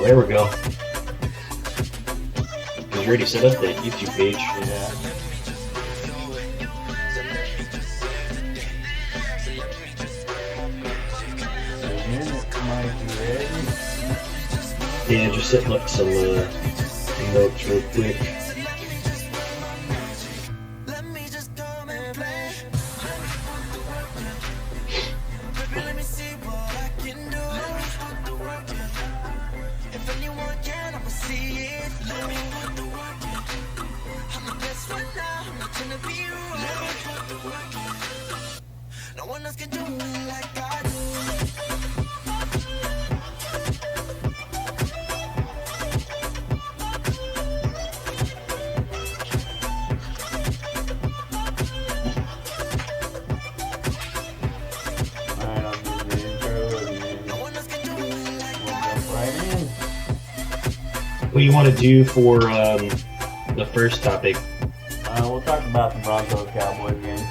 there we go. You already set up that YouTube page. Yeah. Yeah, just setting up some notes real quick. No one else can do it like I do. Alright, I'll do the intro and then No one else can do it like we'll I jump right in. What do you want to do for the first topic? We'll talk about the Broncos-Cowboys game.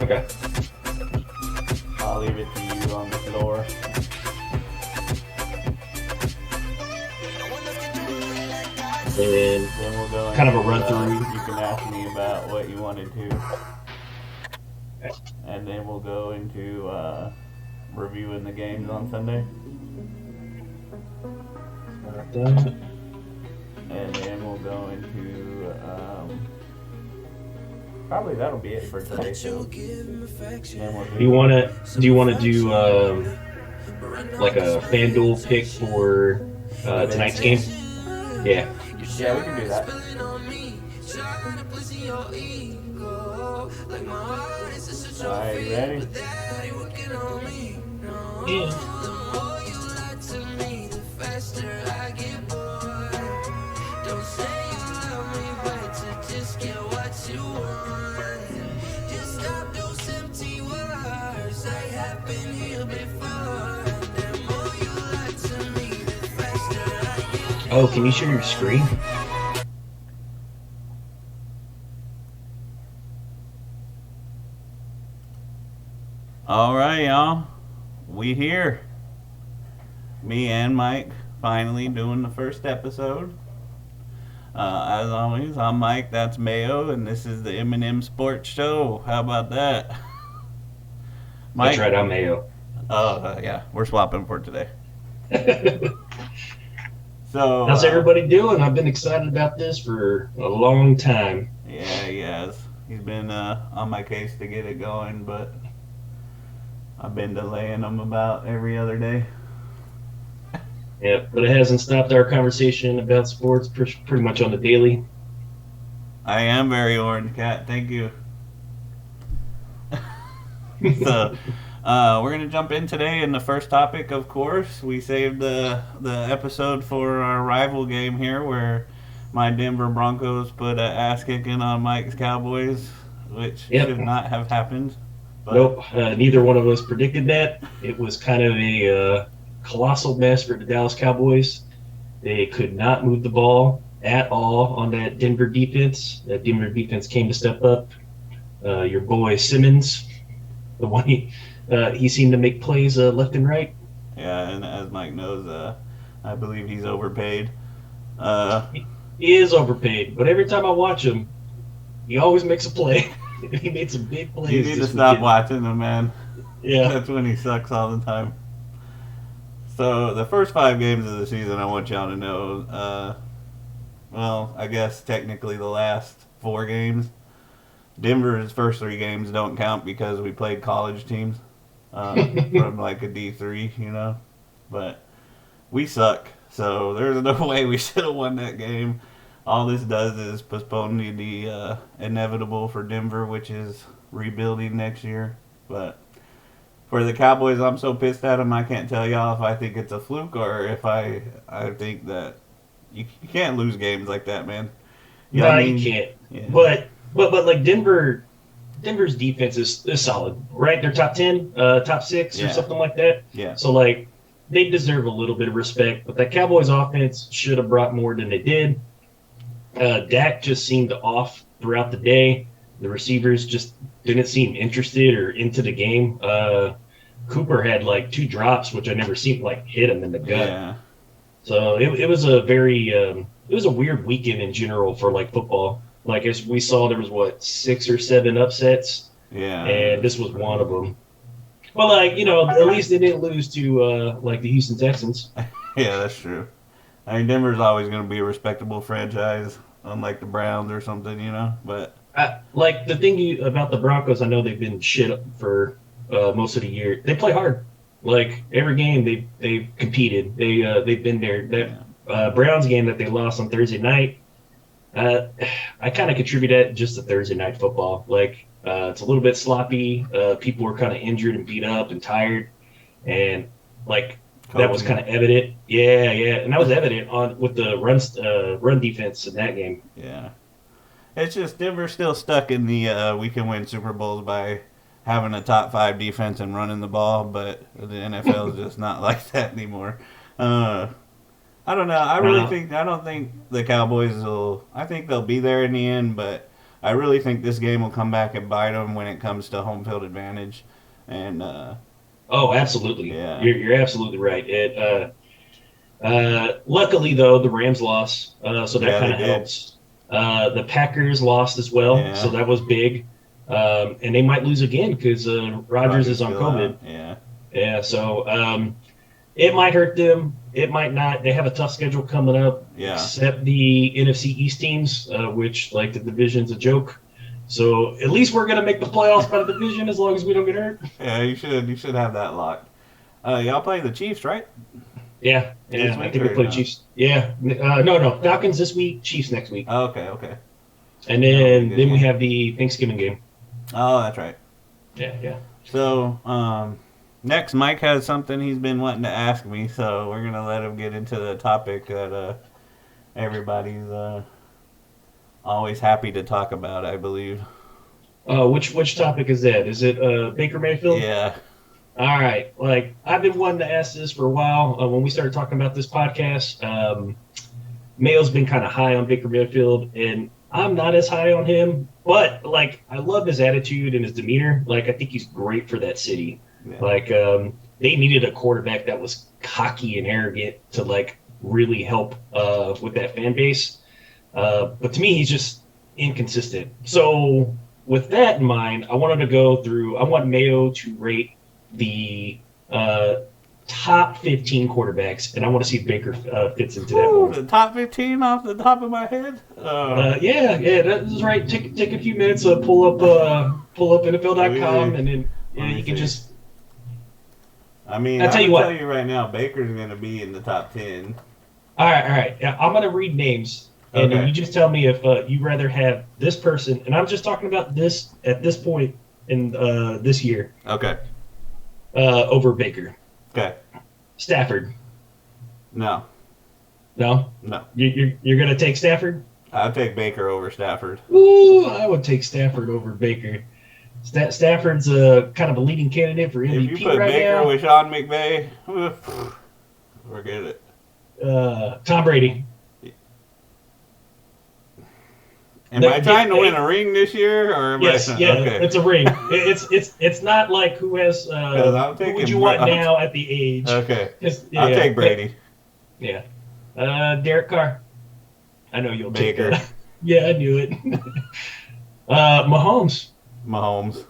Okay. I'll leave it to you on the floor. And Then we'll go kind of a into, run through. You can ask me about what you wanted to. And then we'll go into reviewing the games on Sunday. done. And then we'll go into probably that'll be it for today's show. Then we'll Do you want to do like a FanDuel pick for tonight's game? Yeah. Yeah, we can do that. Alright, you ready? Yeah. Oh, can you share your screen? Alright, y'all. We here. Me and Mike finally doing the first episode. As always, I'm Mike, that's Mayo, and this is the M&M Sports Show. How about that? Mike? That's right, I'm Mayo. Yeah, we're swapping for today. So, How's everybody doing? I've been excited about this for a long time. Yeah, he has. He's been on my case to get it going, but I've been delaying him about every other day. Yeah, but it hasn't stopped our conversation about sports pretty much on the daily. I am very orange cat. Thank you. So, we're gonna jump in today in the first topic. Of course, we saved the episode for our rival game here, where my Denver Broncos put an ass kicking on Mike's Cowboys, which should not have happened. But Nope, neither one of us predicted that. It was kind of a colossal mess for the Dallas Cowboys. They could not move the ball at all on that Denver defense. That Denver defense came to step up. Your boy Simmons, the one he seemed to make plays left and right. Yeah, and as Mike knows, I believe he's overpaid. He is overpaid, but every time I watch him, he always makes a play. He made some big plays. You need to stop watching him, man. Yeah. That's when he sucks all the time. So, the first 5 games of the season, I want y'all to know, well, I guess technically the last 4 games. Denver's first 3 games don't count because we played college teams from like a D3, you know. But we suck, so there's no way we should have won that game. All this does is postpone the inevitable for Denver, which is rebuilding next year. But for the Cowboys, I'm so pissed at them, I can't tell y'all if I think it's a fluke or if I think that you can't lose games like that, man. You know No, what I mean? you can't. Yeah. But like Denver's defense is solid, right? They're top 10, top 6 or Yeah. something like that. Yeah. So like they deserve a little bit of respect, but that Cowboys offense should have brought more than they did. Dak just seemed off throughout the day. The receivers just didn't seem interested or into the game. Cooper had like 2 drops, which I never seen like hit him in the gut. Yeah. So it was a very it was a weird weekend in general for like football. Like as we saw, there was what 6 or 7 upsets, Yeah, it and was this was pretty one of good. them. Well, like at least they didn't lose to like the Houston Texans. Yeah, that's true. I mean, Denver's always going to be a respectable franchise, unlike the Browns or something, you know. But Like the thing about the Broncos, I know they've been shit for most of the year. They play hard. Like every game they've competed. They've been there. That yeah, Browns game that they lost on Thursday night. Uh, I kind of contribute that just to Thursday night football. Like it's a little bit sloppy. People were kind of injured and beat up and tired, and like that was coaching. kind of evident. Yeah, yeah, and that was evident on with the run defense in that game. Yeah, it's just Denver's still stuck in the we can win Super Bowls by having a top five defense and running the ball, but the NFL is just not like that anymore. Uh, I don't know. Uh, I don't think the Cowboys will. I think they'll be there in the end, but I really think this game will come back and bite them when it comes to home field advantage. And oh, absolutely. yeah, You're absolutely right. Luckily though, the Rams lost, so that yeah, kind they of did. helps. The Packers lost as well, so Yeah, that was big. And they might lose again because Rodgers Rodgers is on still out. COVID. Yeah, Yeah, so it might hurt them. It might not. They have a tough schedule coming up, yeah, except the NFC East teams, which like the division's a joke. So at least we're gonna make the playoffs by the division as long as we don't get hurt. yeah. You should have that locked. Y'all play the Chiefs, right? Yeah, This yeah. I week think we or play no? Chiefs. Yeah, no. Falcons this week, Chiefs next week, Oh, okay, okay. and That'll be a then good we game. have the Thanksgiving game. Oh, that's right. Yeah, yeah. So, next, Mike has something he's been wanting to ask me, so we're gonna let him get into the topic that everybody's always happy to talk about, I believe. Which topic is that? Is it Baker Mayfield? Yeah, All right. Like I've been wanting to ask this for a while. When we started talking about this podcast, Mayo's been kind of high on Baker Mayfield, and I'm not as high on him. But like, I love his attitude and his demeanor. Like, I think he's great for that city. yeah. Like, they needed a quarterback that was cocky and arrogant to like really help with that fan base. But to me, he's just inconsistent. So with that in mind, I wanted to go through. I want Mayo to rate the uh, top 15 quarterbacks, and I want to see if Baker fits into that Woo, mold. the top 15 off the top of my head. Yeah, yeah, that is right. Take a few minutes, pull up NFL.com, and then Let yeah, me you can see. just. I mean, I I tell you can tell what. you right now, Baker's gonna be in the top 10. All right. Yeah, I'm gonna read names, and then Okay, you just tell me if you rather have this person, and I'm just talking about this at this point in this year okay, over Baker. okay. Stafford. No, No, no. you're gonna take Stafford. I'll take Baker over Stafford. Ooh, I would take Stafford over Baker. Stafford's kind of a leading candidate for If you MVP put right Baker now. with Sean McVay, forget it. Tom Brady. Am I trying to win a ring this year, or am I? Yes, yeah, Okay, it's a ring. It's not like who has because I'm who would taking. you want now at the age? Okay, Yeah, I'll take Brady. Yeah, Derek Carr. I know you'll take Baker. that. Yeah, I knew it. Mahomes, Mahomes.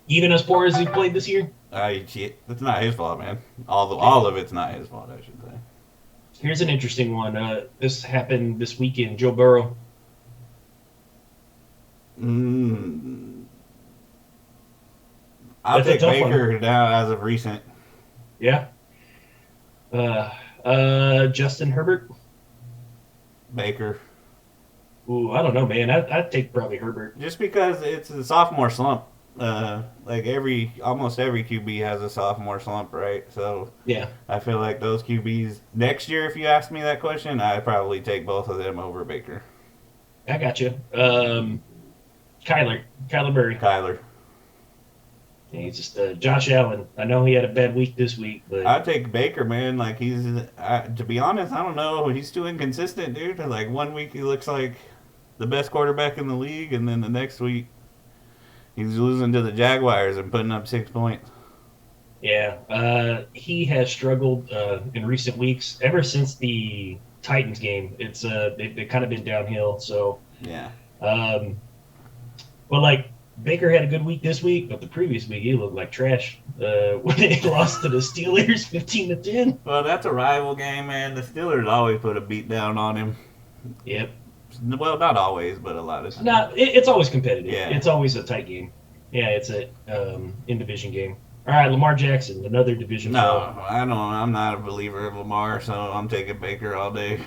even as poor as he played this year. Shit. That's not his fault, man. All of it's not his fault, I should say. Here's an interesting one. This happened this weekend. Joe Burrow. Mm. I'll That's a take tough Baker one. now as of recent. Yeah. Justin Herbert. Baker. Ooh, I don't know, man. I'd take probably Herbert. Just because it's a sophomore slump. Like almost every QB has a sophomore slump, right? So Yeah, I feel like those QBs next year, if you ask me that question, I'd probably take both of them over Baker. I got you. Kyler Murray. Kyler. Yeah, he's just Josh Allen. I know he had a bad week this week, but I'd take Baker, man. Like to be honest, I don't know. He's too inconsistent, dude. Like one week he looks like the best quarterback in the league, and then the next week he's losing to the Jaguars and putting up 6 points. Yeah, he has struggled in recent weeks. Ever since the Titans game, it's they've kind of been downhill. So, Yeah. um, but like Baker had a good week this week, but the previous week he looked like trash when they lost to the Steelers, 15-10. Well, that's a rival game, man. The Steelers always put a beat down on him. Yep, Well, not always, but a lot of times. it's always competitive. Yeah. It's always a tight game. Yeah, it's a in division game. All right, Lamar Jackson, another division No, foe. I don't. I'm not a believer of Lamar, so I'm taking Baker all day.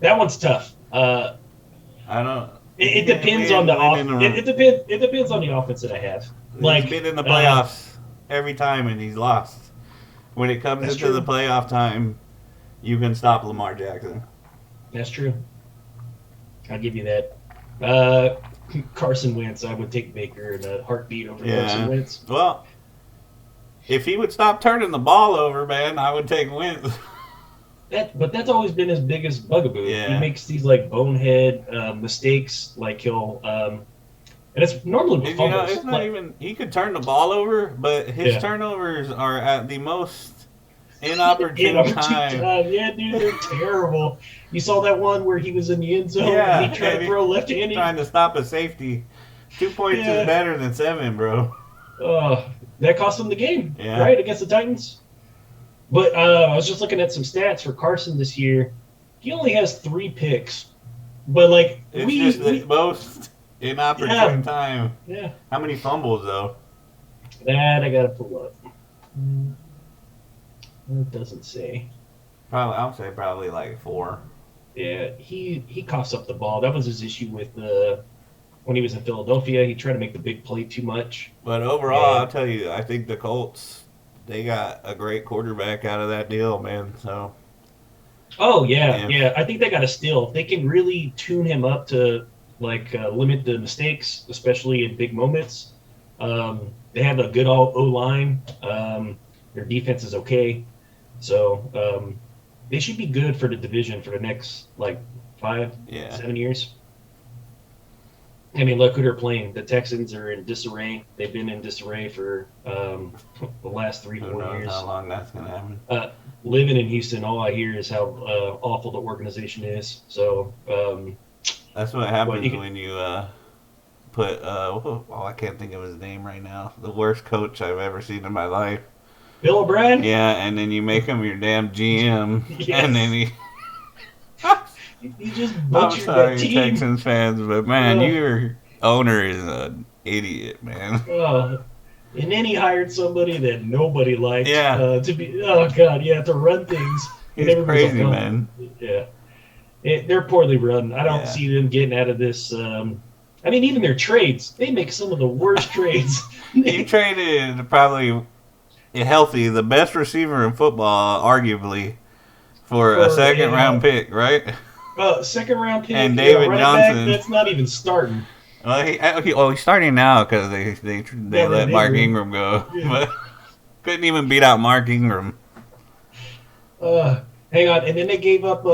That one's tough. I don't. It depends on the it depends on the offense that I have. Like He's been in the playoffs every time and he's lost. When it comes That's into true. the playoff time, you can stop Lamar Jackson. That's true. I'll give you that. Carson Wentz, I would take Baker in a heartbeat over Carson Wentz. Well, if he would stop turning the ball over, man, I would take Wentz. But that's always been his biggest bugaboo. Yeah. He makes these like bonehead mistakes. Like he'll and it's normally with You know, fumbles. it's not Like, even. He could turn the ball over, but his Yeah. turnovers are at the most inopportune time. Yeah, dude, they're terrible. You saw that one where he was in the end zone Yeah, and he tried and to throw left-handed. Trying to stop a safety. 2 points Yeah. is better than 7, bro. That cost him the game, Yeah. right, against the Titans. But I was just looking at some stats for Carson this year. He only has 3 picks, but like It's just the most inopportune time. yeah, How many fumbles, though? that I gotta pull up. It doesn't say. Probably, I'll say probably like 4. Yeah, he coughs up the ball. That was his issue with when he was in Philadelphia. He tried to make the big play too much. But overall, Yeah. I'll tell you, I think the Colts, they got a great quarterback out of that deal, man. So, Oh yeah, Yeah. yeah. I think they got to steal. If they can really tune him up to like limit the mistakes, especially in big moments. They have a good O line. Their defense is okay, so they should be good for the division for the next like 5, yeah. 7 years. I mean, look who they're playing. The Texans are in disarray. They've been in disarray for the last 3, Who 4 knows years. how long that's going to happen. Living in Houston, all I hear is how awful the organization is. So, That's what happens you can- when you put, I can't think of his name right now. The worst coach I've ever seen in my life. Bill O'Brien, Yeah, and then you make him your damn GM, Yes. and then he. you just I'm butchered sorry, that team. Texans fans, but man, Ugh. your owner is an idiot, man. And then he hired somebody that nobody liked. Yeah. To be, oh god, yeah, to run things. He's And everybody's crazy, like, oh, man. Yeah, they're poorly run. I don't Yeah. see them getting out of this. I mean, even their trades, they make some of the worst trades. He traded probably healthy the best receiver in football, arguably, for a second round pick, right? Second round pick And David running Johnson. Back, that's not even starting. Well, he's starting now because they let Mark Ingram go, Yeah. but couldn't even beat out Mark Ingram. Hang on, and then they gave up.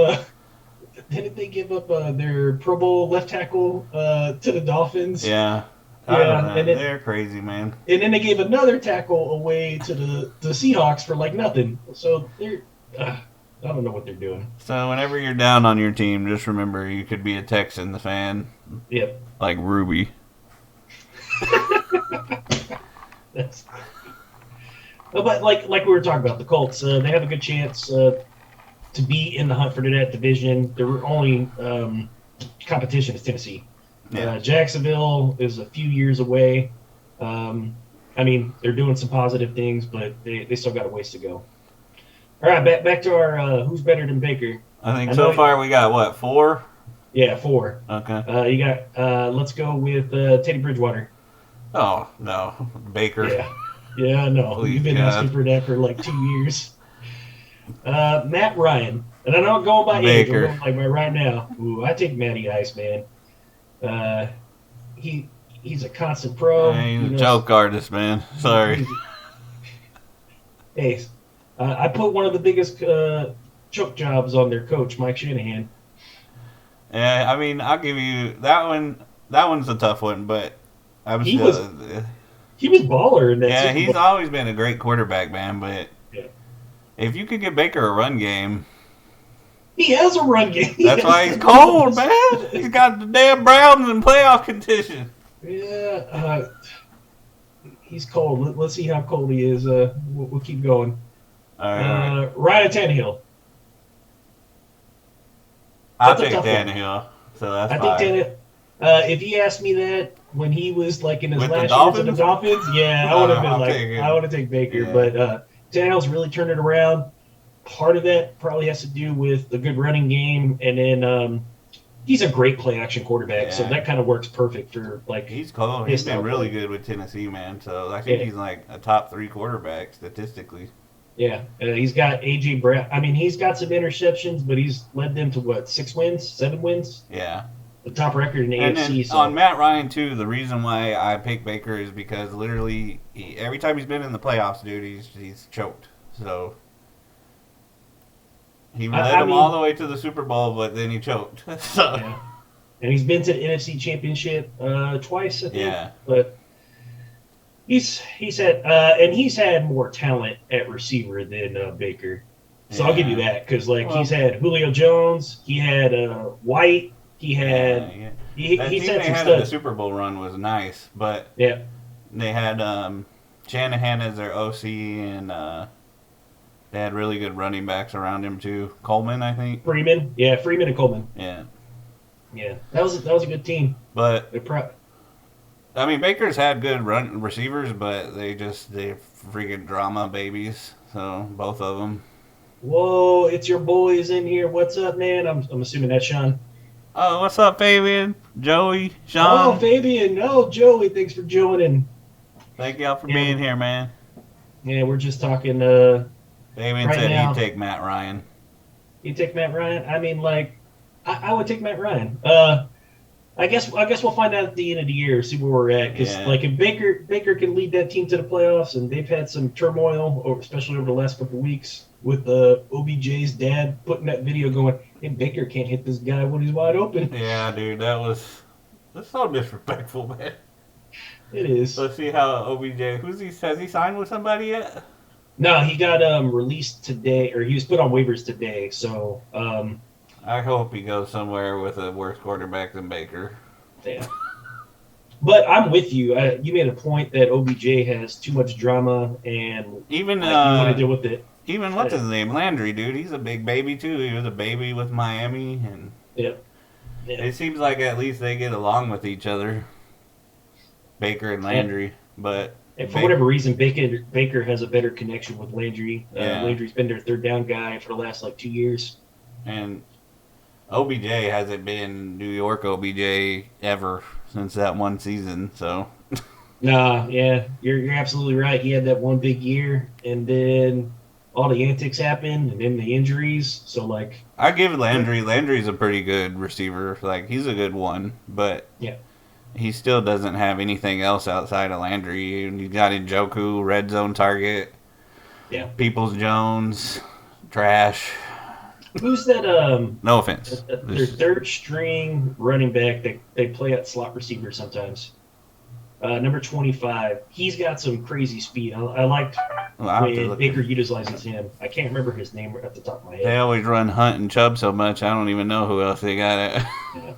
Didn't they give up their Pro Bowl left tackle to the Dolphins? Yeah, Yeah, I don't know. and it- They're crazy, man. And then they gave another tackle away to the Seahawks for like nothing. So they're, I don't know what they're doing. So whenever you're down on your team, just remember you could be a Texan fan, Yep. like Ruby. That's. But like we were talking about, the Colts, they have a good chance to be in the hunt for that division. Their only competition is Tennessee. Yeah. Jacksonville is a few years away. I mean, they're doing some positive things, but they still got a ways to go. All right, back to our who's better than Baker. I think I so know- far we got what, 4? Yeah, 4. Okay. You got. Let's go with Teddy Bridgewater. Oh no, Baker. Yeah, no, Please, you've been God. asking for that for like 2 years. Matt Ryan, and I'm not going by age. I'm Baker. going like by right now. Ooh, I take Matty Ice, man. He's a constant pro. He's He a knows- joke artist, man. Sorry. Hey, I put one of the biggest choke jobs on their coach, Mike Shanahan. Yeah, I mean, I'll give you that one. That one's a tough one, but I'm He still. was- he was baller in that Yeah, Super he's Bowl. always been a great quarterback, man. But Yeah. if you could get Baker a run game, He has a run game. that's why he's cold, man. He's got the damn Browns in playoff contention. Yeah, he's cold. Let's see how cold he is. We'll keep going. All right. Ryan Tannehill. I'll That's a take tough one. Tannehill. So that's I fine. think Tannehill. If he asked me that when he was like in his With the last years of the Dolphins? Dolphins, yeah, I would have been I'll like, take it. I would have taken Baker. Yeah. But Tannehill's really turned it around. Part of that probably has to do with the good running game, and then he's a great play action quarterback, so Yeah. that kind of works perfect for like. He's cold. his He's been style really play. good with Tennessee, man. So I think Yeah. he's like a top 3 quarterback statistically. Yeah, he's got AJ Brown. I mean, he's got some interceptions, but he's led them to what 7 wins, Yeah. the top record in the And AFC. then So on Matt Ryan too, the reason why I pick Baker is because literally every time he's been in the playoffs, dude, he's choked. So he led I them mean- all the way to the Super Bowl, but then he choked. So yeah. And he's been to the NFC Championship twice, I think. yeah, But he's had more talent at receiver than Baker. So I'll give you Yeah. that because like Well- he's had Julio Jones, he had White, he had yeah. he's That team had they some had in the studs. Super Bowl run was nice, but Yeah, they had Shanahan as their OC, and they had really good running backs around him too. Coleman, I think. Freeman and Coleman. Yeah, Yeah, that was a good team. but They're I mean, Baker's had good run receivers, but they're freaking drama babies. So both of them. Whoa, it's your boys in here. What's up, man? I'm assuming that's Sean. Oh, what's up, Fabian? Joey, Oh, Sean. Fabian. No, Joey. Thanks for joining. Thank y'all for Yeah. being here, man. Yeah, we're just talking. Fabian Right said now. he'd take Matt Ryan. You take Matt Ryan. I mean, like, I would take Matt Ryan. I guess we'll find out at the end of the year, see where we're at. Because Yeah. like if Baker can lead that team to the playoffs, and they've had some turmoil, especially over the last couple of weeks, with OBJ's dad putting that video going, "Hey, Baker can't hit this guy when he's wide open." Yeah, dude, that's so disrespectful, man. It is. Let's see how OBJ. Has he signed with somebody yet? No, he got released today, or he was put on waivers today. So I hope he goes somewhere with a worse quarterback than Baker. yeah. But I'm with you. You made a point that OBJ has too much drama, and Even like, you want to deal with it. even what's his name, Landry, dude. He's a big baby too. He was a baby with Miami, and Yeah. Yeah. it seems like at least they get along with each other. Baker and Landry, but And for whatever reason, Baker has a better connection with Landry. Yeah. Landry's been their third down guy for the last like 2 years. and OBJ hasn't been New York OBJ ever since that one season. So Nah, yeah, you're absolutely right. He had that one big year, and then all the antics happened, and then the injuries. So like, I give Landry. Landry's a pretty good receiver. Like he's a good one, but Yeah. he still doesn't have anything else outside of Landry. And you got Njoku, red zone target. Yeah. Peoples Jones, trash. who's that? No offense. Their third string running back. They play at slot receiver sometimes. Number 25. He's got some crazy speed. I liked Well, I'll have to when look Baker at- utilizes him. I can't remember his name at the top of my They head. always run Hunt and Chubb so much. I don't even know who else they got. Yeah.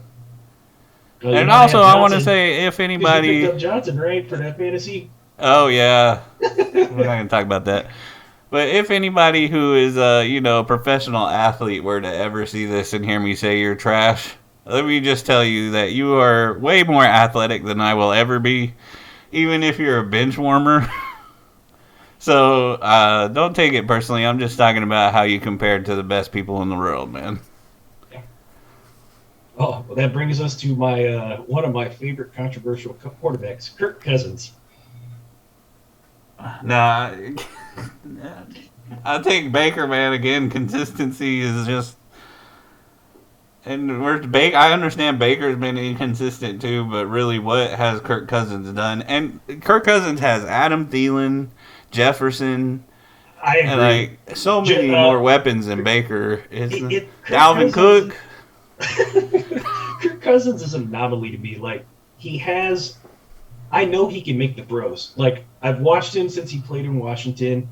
And also, I want to say if you anybody. picked up Johnson, right, for that fantasy? Oh yeah, we're not gonna talk about that. But if anybody who is a professional athlete were to ever see this and hear me say you're trash, let me just tell you that you are way more athletic than I will ever be, even if you're a bench warmer. So don't take it personally. I'm just talking about how you compared to the best people in the world, man. Oh, well, that brings us to my one of my favorite controversial quarterbacks, Kirk Cousins. Nah, I think Baker, man. Again, consistency is just. And I understand Baker's been inconsistent too, but really, what has Kirk Cousins done? And Kirk Cousins has Adam Thielen, Jefferson, I agree. and like so many more weapons than Baker. Is Kirk Dalvin Cousins- Cook? Kirk Cousins is an anomaly to me. Like he has I know he can make the throws. Like I've watched him since he played in Washington.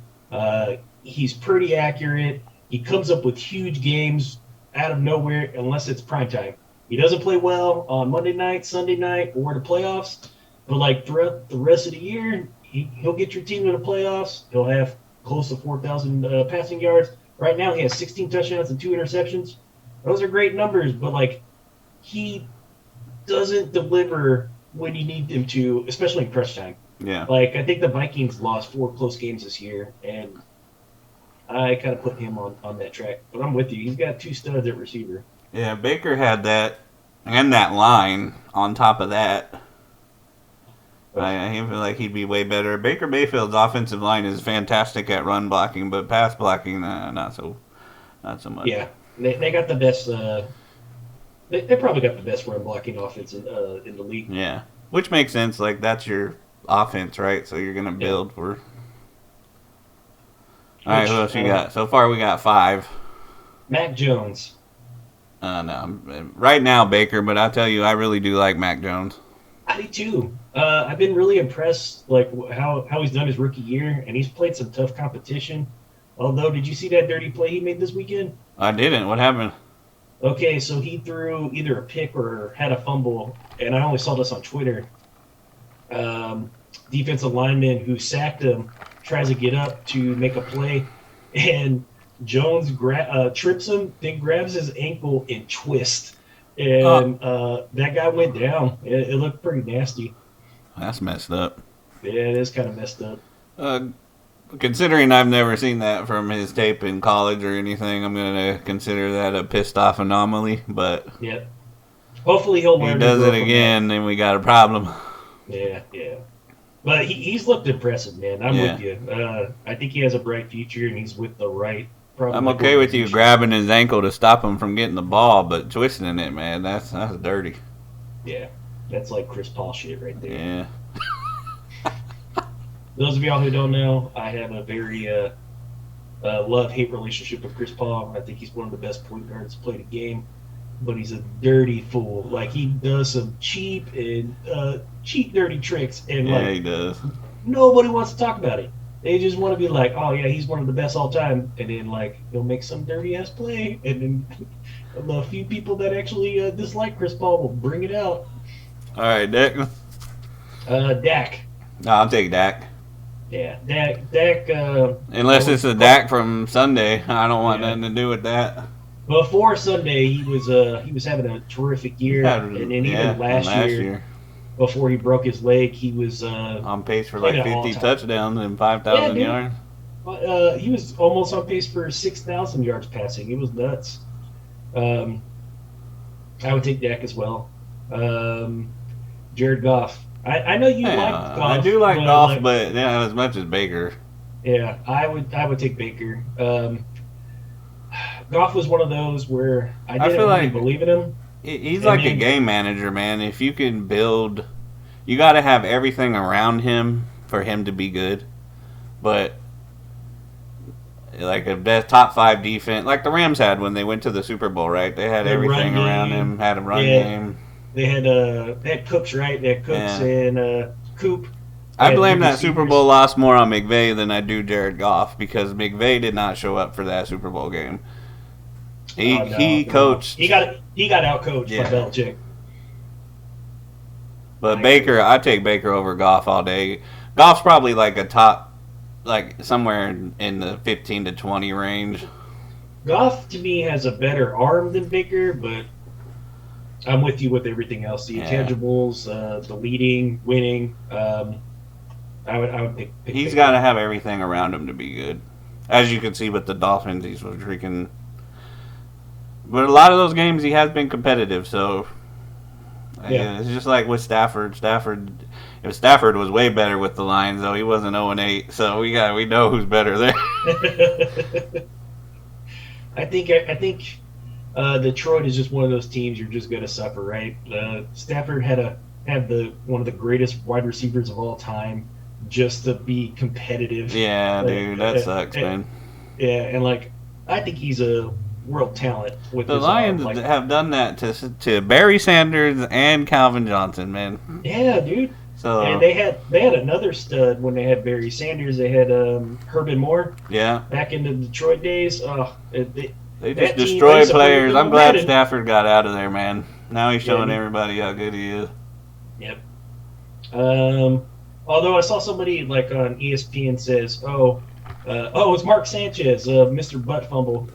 He's pretty accurate. He comes up with huge games out of nowhere unless it's prime time. He doesn't play well on Monday night, Sunday night, or the playoffs. But like throughout the rest of the year, he'll get your team to the playoffs. He'll have close to 4,000 passing yards. Right now, he has 16 touchdowns and 2 interceptions. Those are great numbers, but like he doesn't deliver when you need him to, especially in crunch time. Yeah. Like I think the Vikings lost 4 close games this year, and I kind of put him on that track. But I'm with you. He's got 2 studs at receiver. Yeah, Baker had that and that line on top of that. I feel like he'd be way better. Baker Mayfield's offensive line is fantastic at run blocking, but pass blocking, not so much. Yeah, they got the best. They probably got the best run blocking offense in the league. Yeah, which makes sense. Like that's your offense, right? So you're gonna build for. All right, who else you got? So far, we got 5. Mac Jones. No, right now Baker, but I tell you, I really do like Mac Jones. I do too. I've been really impressed, like how he's done his rookie year, and he's played some tough competition. Although, did you see that dirty play he made this weekend? I didn't. What happened? Okay, so he threw either a pick or had a fumble, and I only saw this on Twitter. Defensive lineman who sacked him tries to get up to make a play, and Jones trips him, then grabs his ankle and twists. And that guy went down. It looked pretty nasty. That's messed up. Yeah, it is kind of messed up. Considering I've never seen that from his tape in college or anything, I'm going to consider that a pissed off anomaly. But yeah, hopefully he'll learn. He does it again, then we got a problem. Yeah. But he's looked impressive, man. I'm with you. I think he has a bright future, and he's with the right. I'm okay with you grabbing his ankle to stop him from getting the ball, but twisting it, man, that's dirty. Yeah, that's like Chris Paul shit right there. Yeah. Those of y'all who don't know, I have a very love-hate relationship with Chris Paul. I think he's one of the best point guards to play the game, but he's a dirty fool. Like, he does some cheap, dirty tricks, and he does. Nobody wants to talk about it. They just want to be like, oh, yeah, he's one of the best all time, and then, like, he'll make some dirty-ass play, and then a few people that actually dislike Chris Paul will bring it out. All right, Dak. Dak. No, I'll take Dak. Yeah, Dak. Unless it's a Dak from Sunday, I don't want nothing to do with that. Before Sunday, he was having a terrific year, and then even last year, before he broke his leg, he was on pace for like 50 touchdowns and 5,000 yards. He was almost on pace for 6,000 yards passing. It was nuts. I would take Dak as well. Jared Goff. I know you like Goff. I do like Goff, but as much as Baker. Yeah, I would take Baker. Goff was one of those where I didn't really believe in him. He's like a game manager, man. If you can build, you got to have everything around him for him to be good. But like a top 5 defense, like the Rams had when they went to the Super Bowl, right? They had everything around him, had a run game. They had Cooks, right? They had Cooks and Coop. I blame that Super Bowl loss more on McVay than I do Jared Goff, because McVay did not show up for that Super Bowl game. He coached. He got outcoached by Belichick. But Baker, I take Baker over Goff all day. Goff's probably like a top, like somewhere in the 15 to 20 range. Goff to me has a better arm than Baker, but I'm with you with everything else. The intangibles, the leading, winning. I would pick He's got to have everything around him to be good. As you can see with the Dolphins, he's freaking. But a lot of those games he has been competitive, so it's just like with Stafford. If Stafford was way better with the Lions, though, he wasn't 0-8, so we know who's better there. I think Detroit is just one of those teams you're just gonna suffer, right? Stafford had one of the greatest wide receivers of all time just to be competitive. Yeah, dude, that sucks, man. Yeah, and I think he's a world talent. With the Lions have done that to Barry Sanders and Calvin Johnson, man. Yeah, dude. So And they had another stud when they had Barry Sanders. They had Herman Moore yeah, back in the Detroit days. they just That team, I destroy used to play with players. them I'm on glad Madden. Stafford got out of there, man. Now he's Yeah, showing everybody how good he is. yep. Although I saw somebody like on ESPN says, it's Mark Sanchez, Mr. Butt Fumble.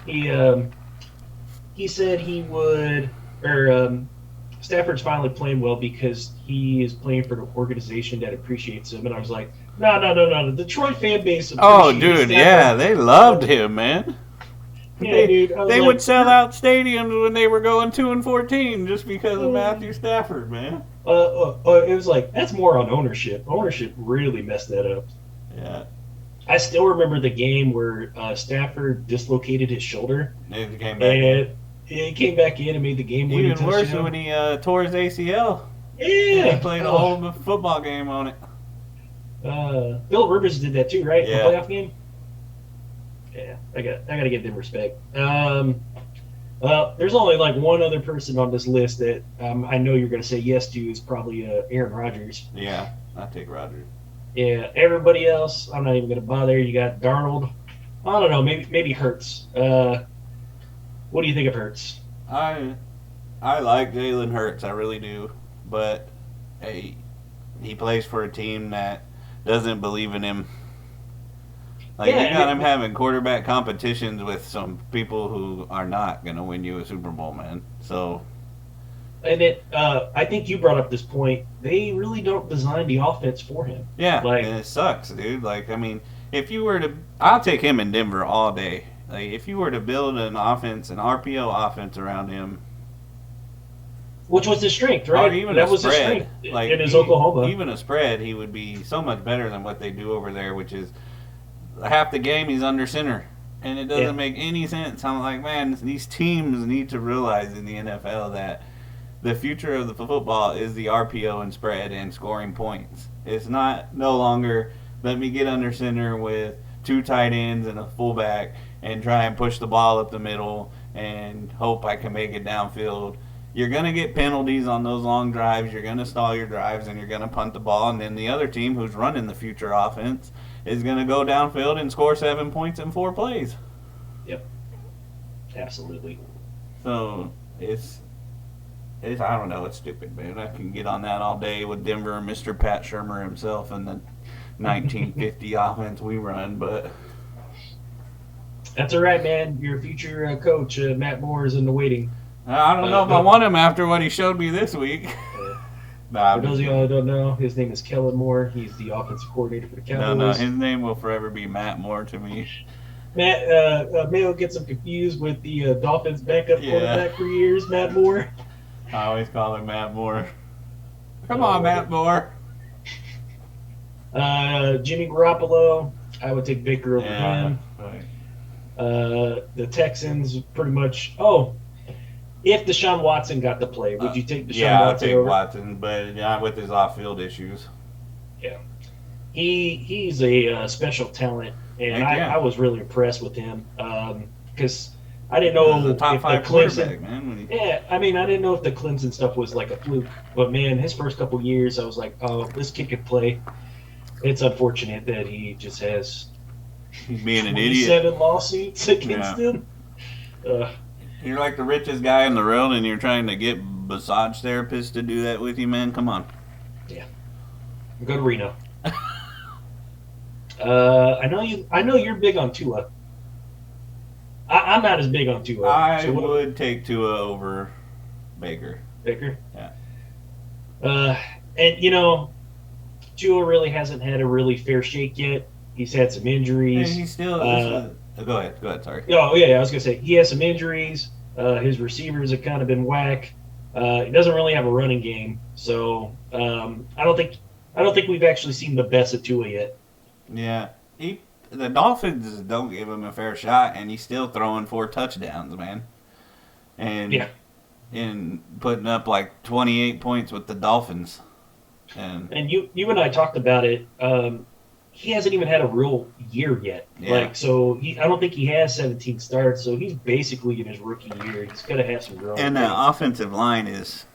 He said he would, or Stafford's finally playing well because he is playing for an organization that appreciates him. And I was like, no. The Detroit fan base Oh, appreciates dude, Stafford. yeah, they loved him, man. Yeah, dude. I was They like, would sell out stadiums when they were going 2-14 just because of Matthew Stafford, man. It was like, that's more on ownership. Ownership really messed that up. Yeah, I still remember the game where Stafford dislocated his shoulder, they came back. and he came back in and made the game-winning Even worse touchdown. when he tore his ACL. Yeah, He played a whole football game on it. Bill Rivers did that too, right? Yeah. The playoff game. Yeah, I got to give them respect. Well, there's only like one other person on this list that I know you're going to say yes to is probably Aaron Rodgers. Yeah, I take Rodgers. Yeah, everybody else, I'm not even going to bother. You got Darnold. I don't know, maybe Hurts. What do you think of Hurts? I like Jalen Hurts, I really do, but hey, he plays for a team that doesn't believe in him. Like Yeah, you got him having quarterback competitions with some people who are not gonna win you a Super Bowl, man. So And I think you brought up this point. They really don't design the offense for him. yeah, Like- and it sucks, dude. Like I mean, if you were to, I'll take him in Denver all day. Like if you were to build an offense, an RPO offense around him, Which was his strength, right? or even that a was spread, his strength like in his Oklahoma. even a spread, he would be so much better than what they do over there, which is half the game he's under center, and it doesn't Yeah. make any sense. I'm like, man, these teams need to realize in the NFL that the future of the football is the RPO and spread and scoring points. It's no longer let me get under center with two tight ends and a fullback and try and push the ball up the middle and hope I can make it downfield. You're going to get penalties on those long drives. You're going to stall your drives and you're going to punt the ball. And then the other team who's running the future offense is going to go downfield and score 7 points in 4 plays. Yep. Absolutely. So it's I don't know, it's stupid, man. I can get on that all day with Denver and Mr. Pat Shermer himself and the 1950 offense we run, but That's all right, man. Your future coach, Matt Moore, is in the waiting. I don't know if I want him after what he showed me this week. For those of y'all who don't know, his name is Kellen Moore. He's the offensive coordinator for the Cowboys. No, his name will forever be Matt Moore to me. Matt Mayo gets him confused with the Dolphins backup quarterback for years, Matt Moore. I always call him Matt Moore. Come on, Matt Moore. Jimmy Garoppolo, I would take Baker over him. Right. The Texans pretty much. If Deshaun Watson got to play, would you take Deshaun Yeah, I'll Watson take over? Watson, but not with his off-field issues. He's a special talent, and Heck yeah. I was really impressed with him because I didn't know He's a top if the 5 Clemson. quarterback, man. When he, Yeah, I mean, I didn't know if the Clemson stuff was like a fluke, but man, his first couple years, I was like, oh, this kid could play. It's unfortunate that he just has he's being an idiot. 27 lawsuits against him. You're like the richest guy in the world, and you're trying to get massage therapists to do that with you, man. Come on. Go to Reno. I know you're big on Tua. I'm not as big on Tua. I would take Tua over Baker. Baker. Yeah. And Tua really hasn't had a really fair shake yet. He's had some injuries. And he's still. Go ahead. Sorry. Oh yeah, I was gonna say he has some injuries. His receivers have kind of been whack. He doesn't really have a running game, so I don't think we've actually seen the best of Tua yet. Yeah. The Dolphins don't give him a fair shot, and he's still throwing 4 touchdowns, man. And putting up like 28 points with the Dolphins. And you and I talked about it. He hasn't even had a real year yet. Yeah. I don't think he has 17 starts. So he's basically in his rookie year. He's got to have some growth. And the offensive line is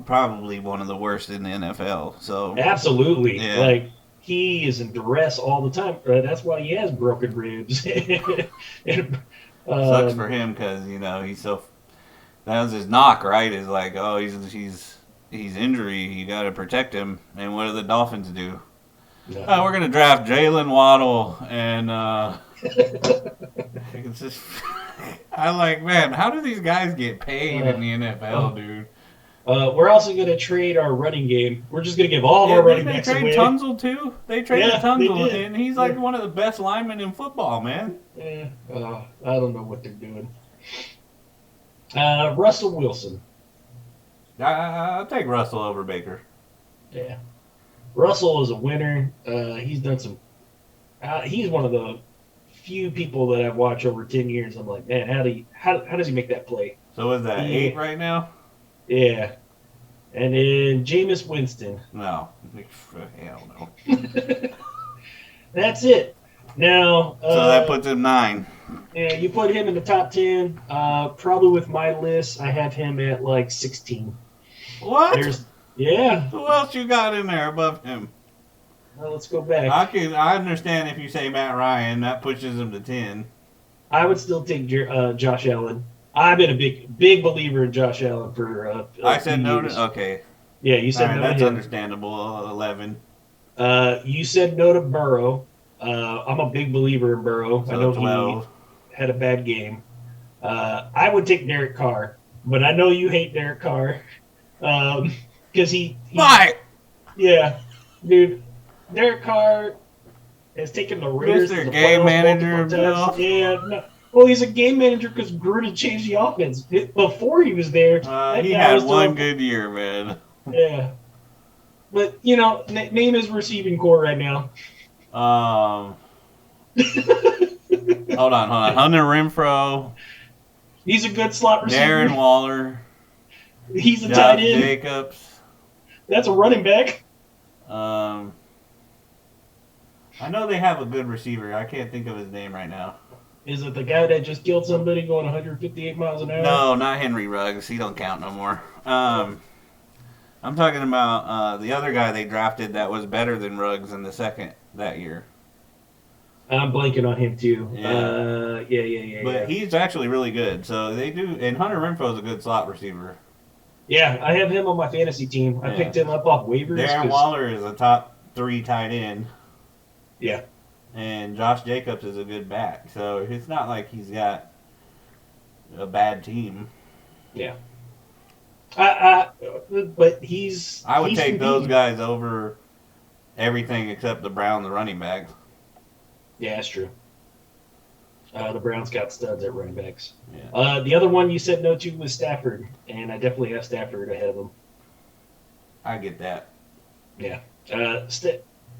probably one of the worst in the NFL. So Absolutely. yeah. Like, he is in duress all the time. That's why he has broken ribs. And, Sucks for him because he's so. That was his knock, right? Is like, oh, he's injury. You got to protect him. And what do the Dolphins do? no. Oh, we're gonna draft Jalen Waddle, and it's just. I like, man, how do these guys get paid in the NFL, dude? We're also going to trade our running game. We're just going to give all of our running backs They away. trade Tunzel too. They traded Yeah, Tunzel, they did. and he's like one of the best linemen in football, man. I don't know what they're doing. Russell Wilson. I'll take Russell over Baker. Yeah. Russell is a winner. He's done some. He's one of the few people that I've watched over 10 years. I'm like, man, how does he make that play? So is that 8 right now? Yeah. And then Jameis Winston. No, hell no. That's it. Now. So that puts him 9. Yeah, you put him in the top 10. Probably with my list, I have him at like 16. What? Yeah. Who else you got in there above him? Well, let's go back. I understand if you say Matt Ryan, that pushes him to 10. I would still take Josh Allen. I've been a big believer in Josh Allen for. I said few no years. to. Okay. Yeah, you said All right, no to that's him. understandable. 11. You said no to Burrow. I'm a big believer in Burrow. So I know 12. he had a bad game. I would take Derek Carr, but I know you hate Derek Carr because he. Why? Yeah, dude. Derek Carr has taken the Raiders to Mr. the Game playoffs Manager multiple times. himself. Yeah, no. Well, he's a game manager because Gruden changed the offense. Before he was there, that He guy had was one doing- good year, man. Yeah. But, name his receiving core right now. Hold on. Hunter Renfro, He's a good slot receiver. Darren Waller, He's a Josh tight end. Jacobs. That's a running back. I know they have a good receiver. I can't think of his name right now. Is it the guy that just killed somebody going 158 miles an hour? No, not Henry Ruggs. He don't count no more. I'm talking about the other guy they drafted that was better than Ruggs in the second that year. I'm blanking on him, too. Yeah. Yeah. But he's actually really good. So they do, and Hunter Renfro's a good slot receiver. Yeah, I have him on my fantasy team. I Yeah. picked him up off waivers. Darren 'cause- Waller is a top 3 tight end. Yeah. And Josh Jacobs is a good back. So it's not like he's got a bad team. Yeah. But he's. I would he's take those competing. guys over everything except the Browns running backs. Yeah, that's true. The Browns got studs at running backs. Yeah. The other one you said no to was Stafford, and I definitely have Stafford ahead of him. I get that. Yeah.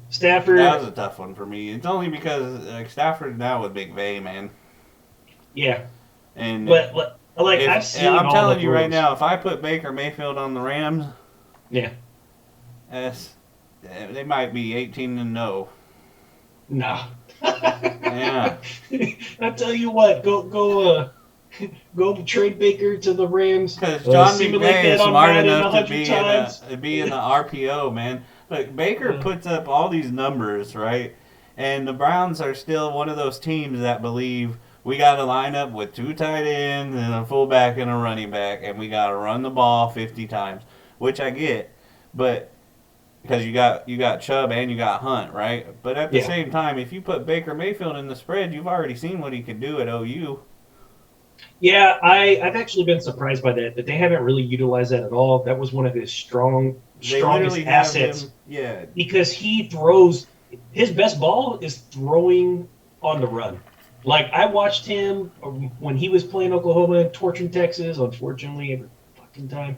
Stafford. That was a tough one for me. It's only because Stafford now with McVay, man. Yeah. And But I've seen. I'm all telling the you right throws. now, if I put Baker Mayfield on the Rams, Yeah. they might be 18-0. Nah. Yeah. I tell you what, go trade Baker to the Rams. Because John simulate McVay that is on smart Madden enough to 100 times. be in the RPO, man. Look, Baker Yeah. puts up all these numbers, right? And the Browns are still one of those teams that believe we got to line up with 2 tight ends and a fullback and a running back, and we got to run the ball 50 times, which I get. But because you got Chubb and you got Hunt, right? But at the Yeah. same time, if you put Baker Mayfield in the spread, you've already seen what he can do at OU. Yeah, I've actually been surprised by that they haven't really utilized that at all. That was one of his strongest literally have assets him- yeah. because he throws. His best ball is throwing on the run. Like I watched him when he was playing Oklahoma, torching Texas. Unfortunately, every fucking time,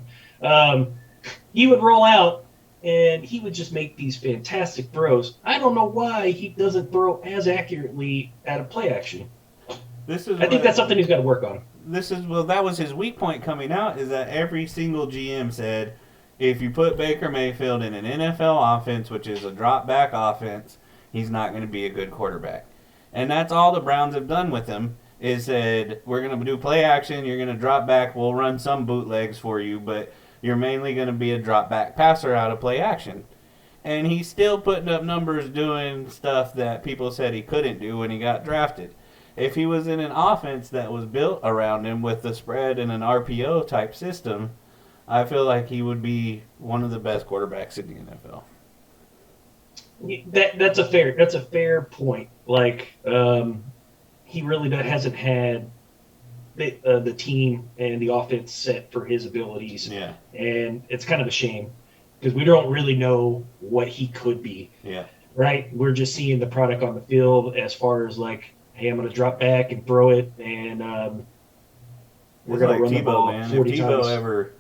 he would roll out and he would just make these fantastic throws. I don't know why he doesn't throw as accurately at a play action. I think that's something he's got to work on. That was his weak point coming out, is that every single GM said, if you put Baker Mayfield in an NFL offense, which is a drop back offense, he's not going to be a good quarterback. And that's all the Browns have done with him, is said, we're going to do play action, you're going to drop back, we'll run some bootlegs for you, but you're mainly going to be a drop back passer out of play action. And he's still putting up numbers doing stuff that people said he couldn't do when he got drafted. If he was in an offense that was built around him with the spread and an RPO type system, I feel like he would be one of the best quarterbacks in the NFL. That's a fair point. Like, he really hasn't had the team and the offense set for his abilities. Yeah. And it's kind of a shame because we don't really know what he could be. Yeah. Right? We're just seeing the product on the field as far as like, hey, I'm going to drop back and throw it, and we're going to run the ball 40 if Tebow times. ever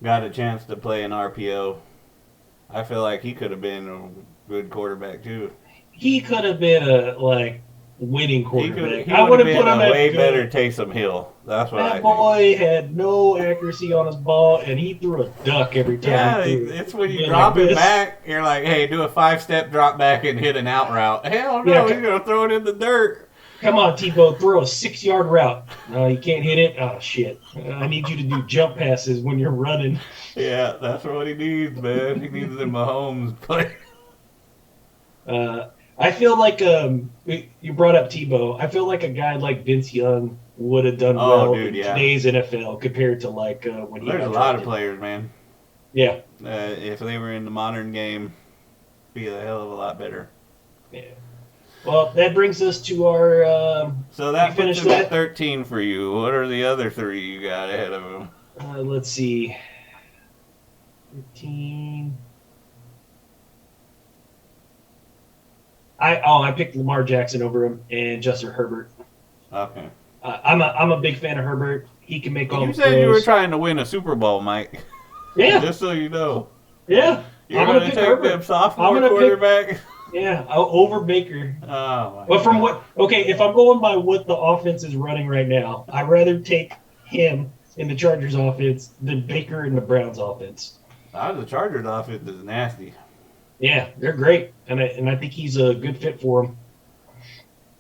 got a chance to play an RPO, I feel like he could have been a good quarterback too. He could have been a winning quarterback. He I would would have have put been him a at way good. better Taysom Hill. That's what I That think. boy had no accuracy on his ball, and he threw a duck every time. Yeah, he threw. it's when you Yeah, drop like it this. back, you're like, hey, do a 5-step drop back and hit an out route. Hell no, Yeah, he's going to throw it in the dirt. Come on, Tebow, throw a 6-yard route. No, you can't hit it. Oh shit! I need you to do jump passes when you're running. Yeah, that's what he needs, man. He needs the Mahomes play. I feel like you brought up Tebow. I feel like a guy like Vince Young would have done well in today's NFL compared to when he There's got a lot drafted. of players, man. Yeah. If they were in the modern game, be a hell of a lot better. Yeah. Well, that brings us to our. So that we puts finished him at that? 13 for you. What are the other three you got ahead of him? Let's see. 13. I picked Lamar Jackson over him and Justin Herbert. Okay. I'm a big fan of Herbert. He can make all You the said you were throws. trying to win a Super Bowl, Mike. Yeah, Just so you know. yeah. You're I'm going gonna to pick take Herbert. them sophomore I'm gonna pick- quarterback? Yeah, over Baker. Oh, my But from God. what? Okay, if I'm going by what the offense is running right now, I'd rather take him in the Chargers offense than Baker in the Browns offense. The Chargers offense is nasty. Yeah, they're great, and I think he's a good fit for them.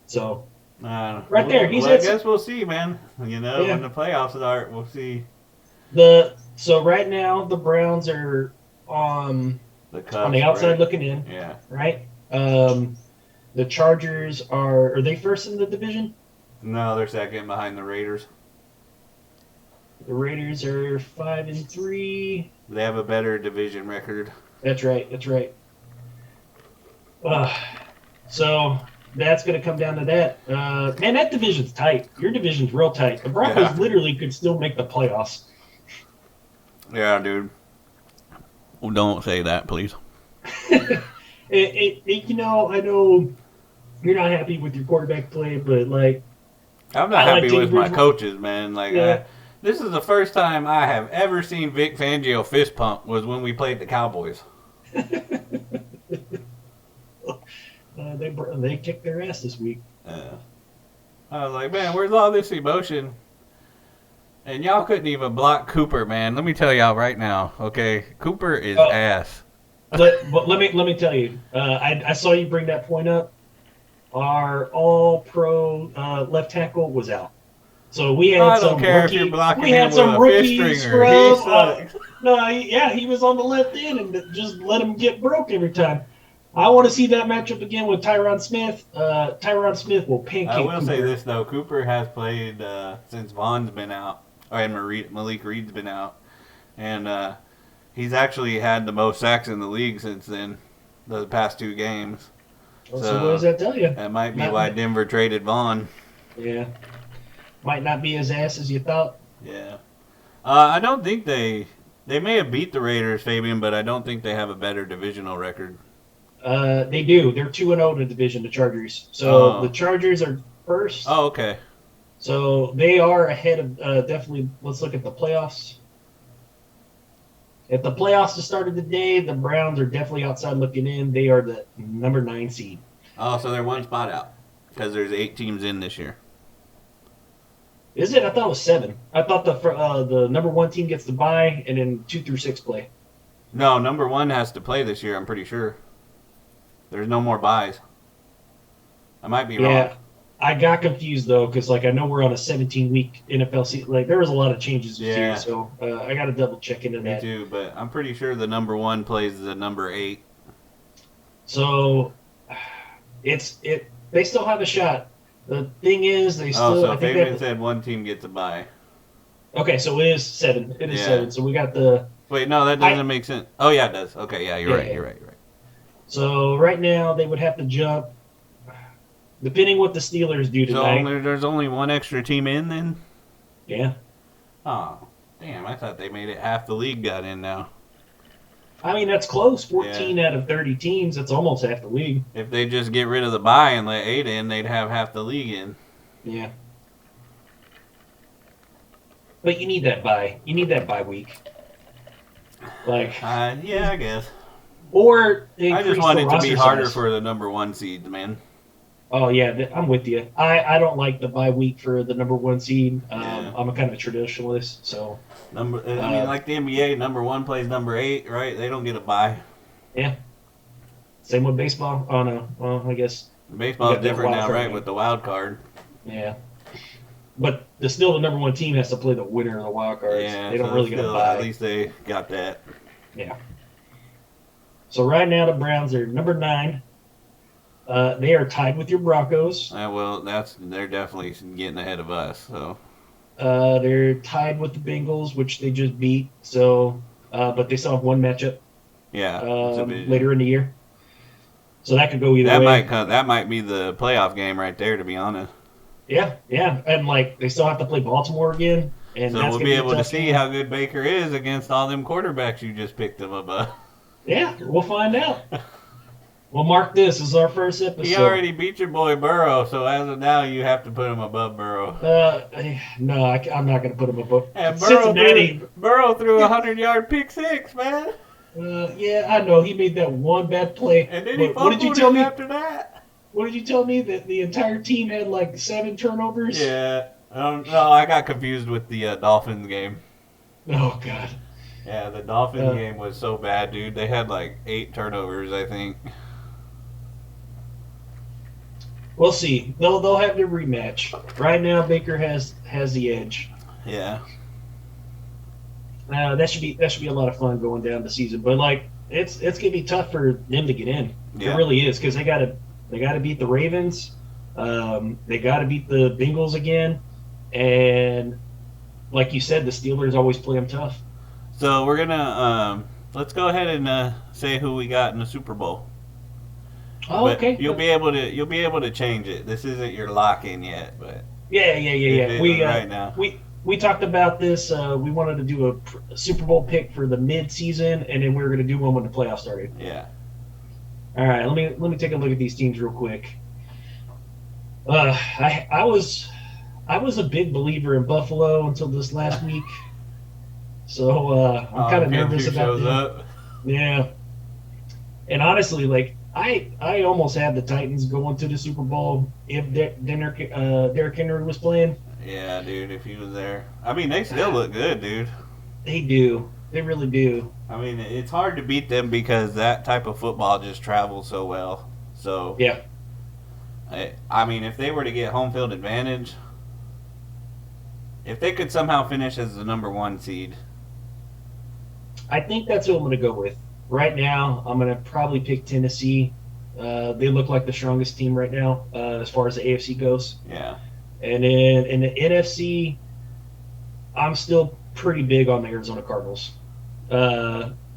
So Right there, he's I at- guess we'll see, man. You know, Yeah. when the playoffs start, we'll see so right now the Browns are on the Cubs. the outside right? looking in, Yeah. right? The Chargers are they first in the division? No, they're second behind the Raiders. The Raiders are 5-3. They have a better division record. That's right. So that's going to come down to that. Man, that division's tight. Your division's real tight. The Broncos Yeah. literally could still make the playoffs. Yeah, dude. Well, don't say that, please. You know, I know you're not happy with your quarterback play, but I'm not I like happy with Teddy my Bridgewater. coaches, man. Yeah. This is the first time I have ever seen Vic Fangio fist pump was when we played the Cowboys. they kicked their ass this week. I was like, man, where's all this emotion? And y'all couldn't even block Cooper, man. Let me tell y'all right now, okay? Cooper is Oh. ass. But let me tell you, I saw you bring that point up. Our All-Pro left tackle was out, so we had I some don't care rookie. if you're blocking We him had with some a rookie fish stringer. He scrub. sucks. No, he was on the left end and just let him get broke every time. I want to see that matchup again with Tyron Smith. Tyron Smith will pancake I will say Cooper. this, though. Cooper has played since Vaughn's been out, and Malik Reed's been out. And he's actually had the most sacks in the league since then, the past 2 games. So what does that tell you? That might be Not- why Denver traded Vaughn. Yeah, might not be as ass as you thought. Yeah. I don't think they may have beat the Raiders, Fabian, but I don't think they have a better divisional record. They do. They're 2-0 in the division, the Chargers. So Oh. the Chargers are first. Oh, okay. So they are ahead of definitely. Let's look at the playoffs. If the playoffs have started today, the Browns are definitely outside looking in. They are the number 9 seed. Oh, so they're 1 spot out because there's 8 teams in this year. Is it? I thought it was 7. I thought the number 1 team gets to bye, and then 2 through 6 play. No, number 1 has to play this year, I'm pretty sure. There's no more buys. I might be wrong. Yeah, I got confused though because like I know we're on a 17-week NFL season. Like there was a lot of changes this year, Yeah. so I got to double check into Me that. too, but I'm pretty sure the number 1 plays the number 8. So they still have a shot. The thing is, they still. So I think Fabian said one team gets a bye. Okay, so it is 7. It is Yeah. 7. So we got the. Wait, no, that doesn't make sense. Oh, yeah, it does. Okay, yeah, you're right. Yeah. You're right. So right now they would have to jump, depending what the Steelers do So tonight. there's only one extra team in then? Yeah, Oh, damn, I thought they made it half the league got in now. I mean that's close. 14 out of 30 teams. That's almost half the league. If they just get rid of the bye and let 8 in, they'd have half the league in. Yeah. But you need that bye. You need that bye week. Like, Yeah, I guess. or I just increase want the it to be roster harder size. for the number 1 seeds, man. Oh yeah, I'm with you. I don't like the bye week for the number 1 seed. Yeah. I'm a kind of traditionalist, so I mean, like the NBA, number 1 plays number 8, right? They don't get a bye. yeah. Same with baseball. Oh no, well I guess Baseball's You got that different wild now, card right? game. With the wild card. yeah. But still, the number 1 team has to play the winner of the wild cards. Yeah, They don't so really get a still, bye. at least they got that. Yeah. So right now the Browns are number 9. They are tied with your Broncos. Well, they're definitely getting ahead of us. So They're tied with the Bengals, which they just beat. So, but they still have one matchup yeah, later in the year. So that could go either way. That might be the playoff game right there, to be honest. Yeah, and like they still have to play Baltimore again, and So that's we'll gonna be a able to tough see game. how good Baker is against all them quarterbacks you just picked him up. Yeah, we'll find out. We'll mark this as our first episode. He already beat your boy Burrow, so as of now, you have to put him above Burrow. No, I'm not going to put him above. And Cincinnati. Burrow threw a 100-yard pick six, man. Yeah, I know he made that one bad play. And then he What did you fumbled tell it me? after that. What did you tell me that the entire team had like 7 turnovers? Yeah. No, I got confused with the Dolphins game. Oh God. Yeah, the Dolphins game was so bad, dude. They had like 8 turnovers, I think. We'll see. They'll have their rematch. Right now, Baker has the edge. Yeah. That should be a lot of fun going down the season. But like, it's gonna be tough for them to get in. Yeah. It really is because they gotta beat the Ravens. They gotta beat the Bengals again, and like you said, the Steelers always play them tough. So we're gonna let's go ahead and say who we got in the Super Bowl. Oh, But okay. You'll be able to change it. This isn't your lock in yet, but Yeah. right now. We talked about this. We wanted to do a Super Bowl pick for the mid-season, and then we were going to do one when the playoffs started. Yeah. All right, let me take a look at these teams real quick. I was a big believer in Buffalo until this last week, so I'm kind of nervous about them. Up. Yeah, and honestly, like I almost had the Titans going to the Super Bowl if Derrick Henry was playing. Yeah, dude, if he was there. I mean, they still look good, dude. They do. They really do. I mean, it's hard to beat them because that type of football just travels so well. So, Yeah. I mean, if they were to get home field advantage, if they could somehow finish as the number 1 seed. I think that's who I'm going to go with. Right now, I'm going to probably pick Tennessee. They look like the strongest team right now as far as the AFC goes. Yeah. And then in the NFC, I'm still pretty big on the Arizona Cardinals.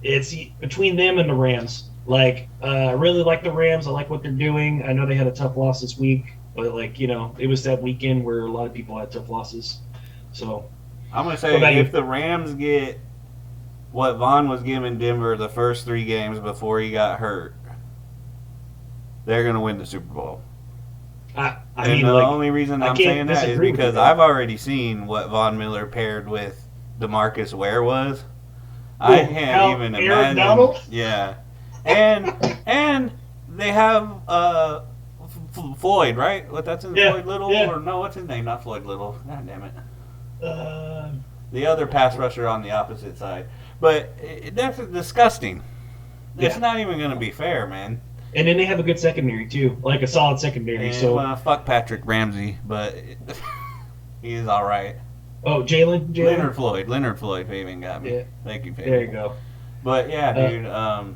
It's between them and the Rams. Like, I really like the Rams. I like what they're doing. I know they had a tough loss this week, but like, it was that weekend where a lot of people had tough losses. So I'm going to What say about if you? the Rams get what Vaughn was giving Denver the first 3 games before he got hurt, they're going to win the Super Bowl. I And mean, the like, only reason I I'm can't saying that is disagree with because you. I've already seen what Von Miller paired with DeMarcus Ware was. I Who, can't Aaron even imagine. Donald? Yeah, and they have Floyd, right? What that's in Yeah, Floyd Little yeah. or no? What's his name? Not Floyd Little. God damn it. Uh, The other pass rusher on the opposite side. But that's disgusting. It's Yeah. not even going to be fair, man. And then they have a good secondary too, like a solid secondary. And, So, well, fuck Patrick Ramsey, but he is all right. oh, Jalen, Leonard Floyd, Fabian got me. Yeah. Thank you, Fabian. There you go. But yeah, dude.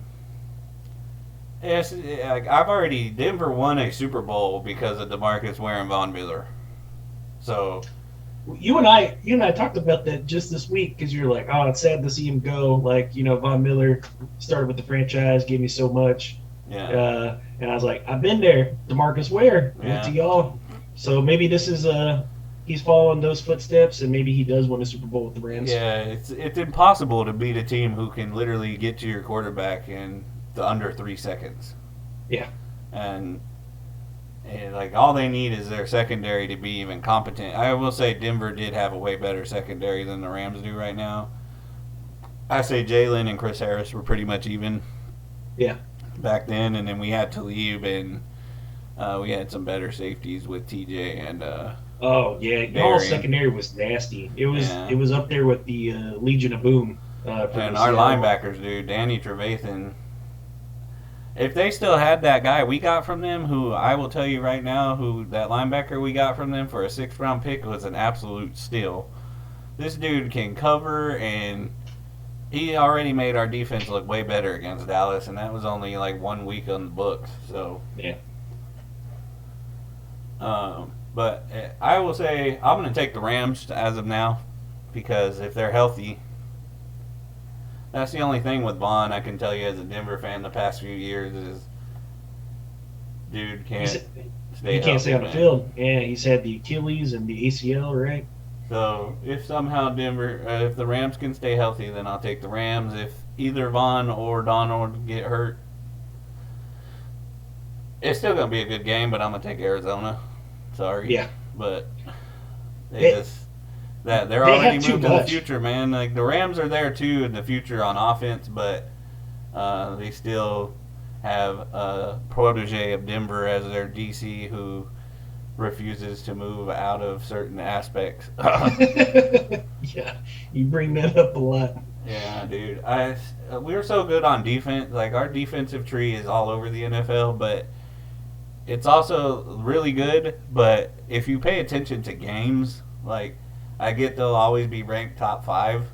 Yes, like Denver won a Super Bowl because of DeMarcus Ware and Von Miller. So You and I talked about that just this week because you're like, oh, it's sad to see him go. Like, Von Miller started with the franchise, gave me so much. yeah, And I was like, I've been there. DeMarcus Ware, Yeah. to y'all. So maybe this is he's following those footsteps, and maybe he does win a Super Bowl with the Rams. yeah, it's impossible to beat a team who can literally get to your quarterback in under 3 seconds. Yeah. And like all they need is their secondary to be even competent. I will say Denver did have a way better secondary than the Rams do right now. I say Jalen and Chris Harris were pretty much even. Yeah. Back then, and then we had Talib, and we had some better safeties with TJ and Oh yeah, y'all's Darian. secondary was nasty. It was Yeah. it was up there with the Legion of Boom. For and the our Seattle. linebackers, dude, Danny Trevathan. If they still had that guy we got from them, who I will tell you right now, who that linebacker we got from them for a 6th round pick was an absolute steal. This dude can cover, and he already made our defense look way better against Dallas, and that was only like 1 week on the books. So Yeah. But I will say I'm going to take the Rams as of now, because if they're healthy, that's the only thing with Vaughn I can tell you as a Denver fan the past few years is dude can't stay He healthy. can't stay on the man. field. Yeah, he's had the Achilles and the ACL, right? So if somehow if the Rams can stay healthy, then I'll take the Rams. If either Vaughn or Donald get hurt, it's still going to be a good game, but I'm going to take Arizona. Sorry. Yeah. But They- they're they already have too moved to the much. future, man. Like the Rams are there too in the future on offense, but they still have a protege of Denver as their DC who refuses to move out of certain aspects. Yeah, you bring that up a lot. Yeah, dude. We're so good on defense. Like our defensive tree is all over the NFL, but it's also really good. But if you pay attention to games, like I get they'll always be ranked top 5,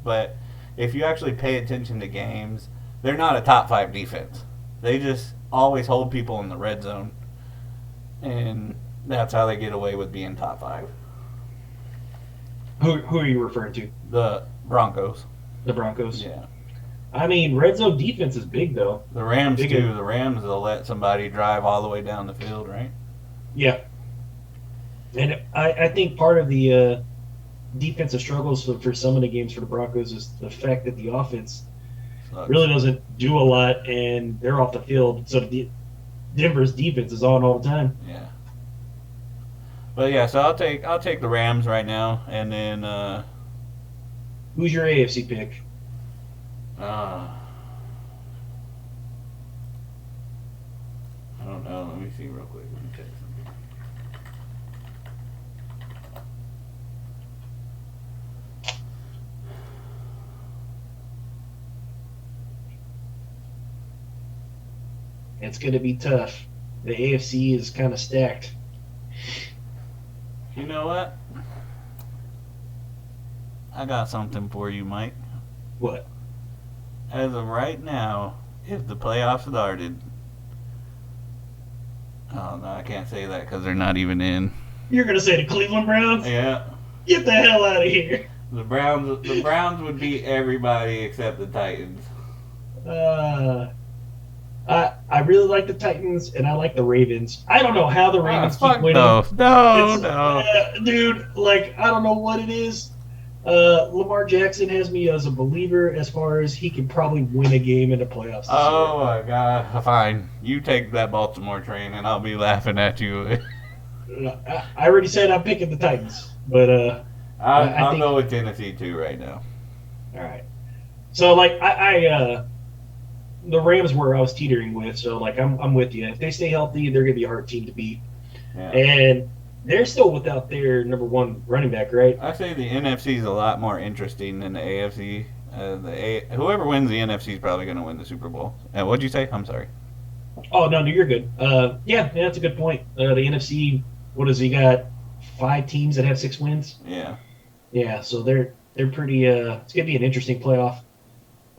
but if you actually pay attention to games, they're not a top 5 defense. They just always hold people in the red zone, and that's how they get away with being top 5. Who are you referring to? The Broncos. The Broncos. Yeah. I mean, red zone defense is big though. The Rams Big too. in- The Rams will let somebody drive all the way down the field, right? Yeah. And I think part of the defensive struggles for some of the games for the Broncos is the fact that the offense Sucks. really doesn't do a lot, and they're off the field. So Denver's defense is on all the time. Yeah. But yeah, so I'll take the Rams right now, and then Who's your AFC pick? I don't know. Let me see real quick. Let me check something. It's going to be tough. The AFC is kind of stacked. You know what? I got something for you, Mike. What? As of right now, if the playoffs started, oh no, I can't say that because they're not even in. You're going to say the Cleveland Browns? Yeah, Get the hell out of here. the Browns would beat everybody except the Titans. I really like the Titans, and I like the Ravens. I don't know how the Ravens keep winning. no, It's- dude, like, I don't know what it is. Lamar Jackson has me as a believer as far as he can probably win a game in the playoffs this Oh my God! Fine, you take that Baltimore train, and I'll be laughing at you. year. I already said I'm picking the Titans, but I I'll think- go with Tennessee too right now. all right. So like I the Rams were I was teetering with, so like I'm with you. If they stay healthy, they're gonna be a hard team to beat, Yeah. and they're still without their number one running back, right? I say the NFC is a lot more interesting than the AFC. Whoever wins the NFC is probably going to win the Super Bowl. What'd you say? I'm sorry. Oh no, you're good. Yeah, that's a good point. The NFC, what is he got? 5 teams that have 6 wins. Yeah. Yeah, so they're pretty. It's gonna be an interesting playoff.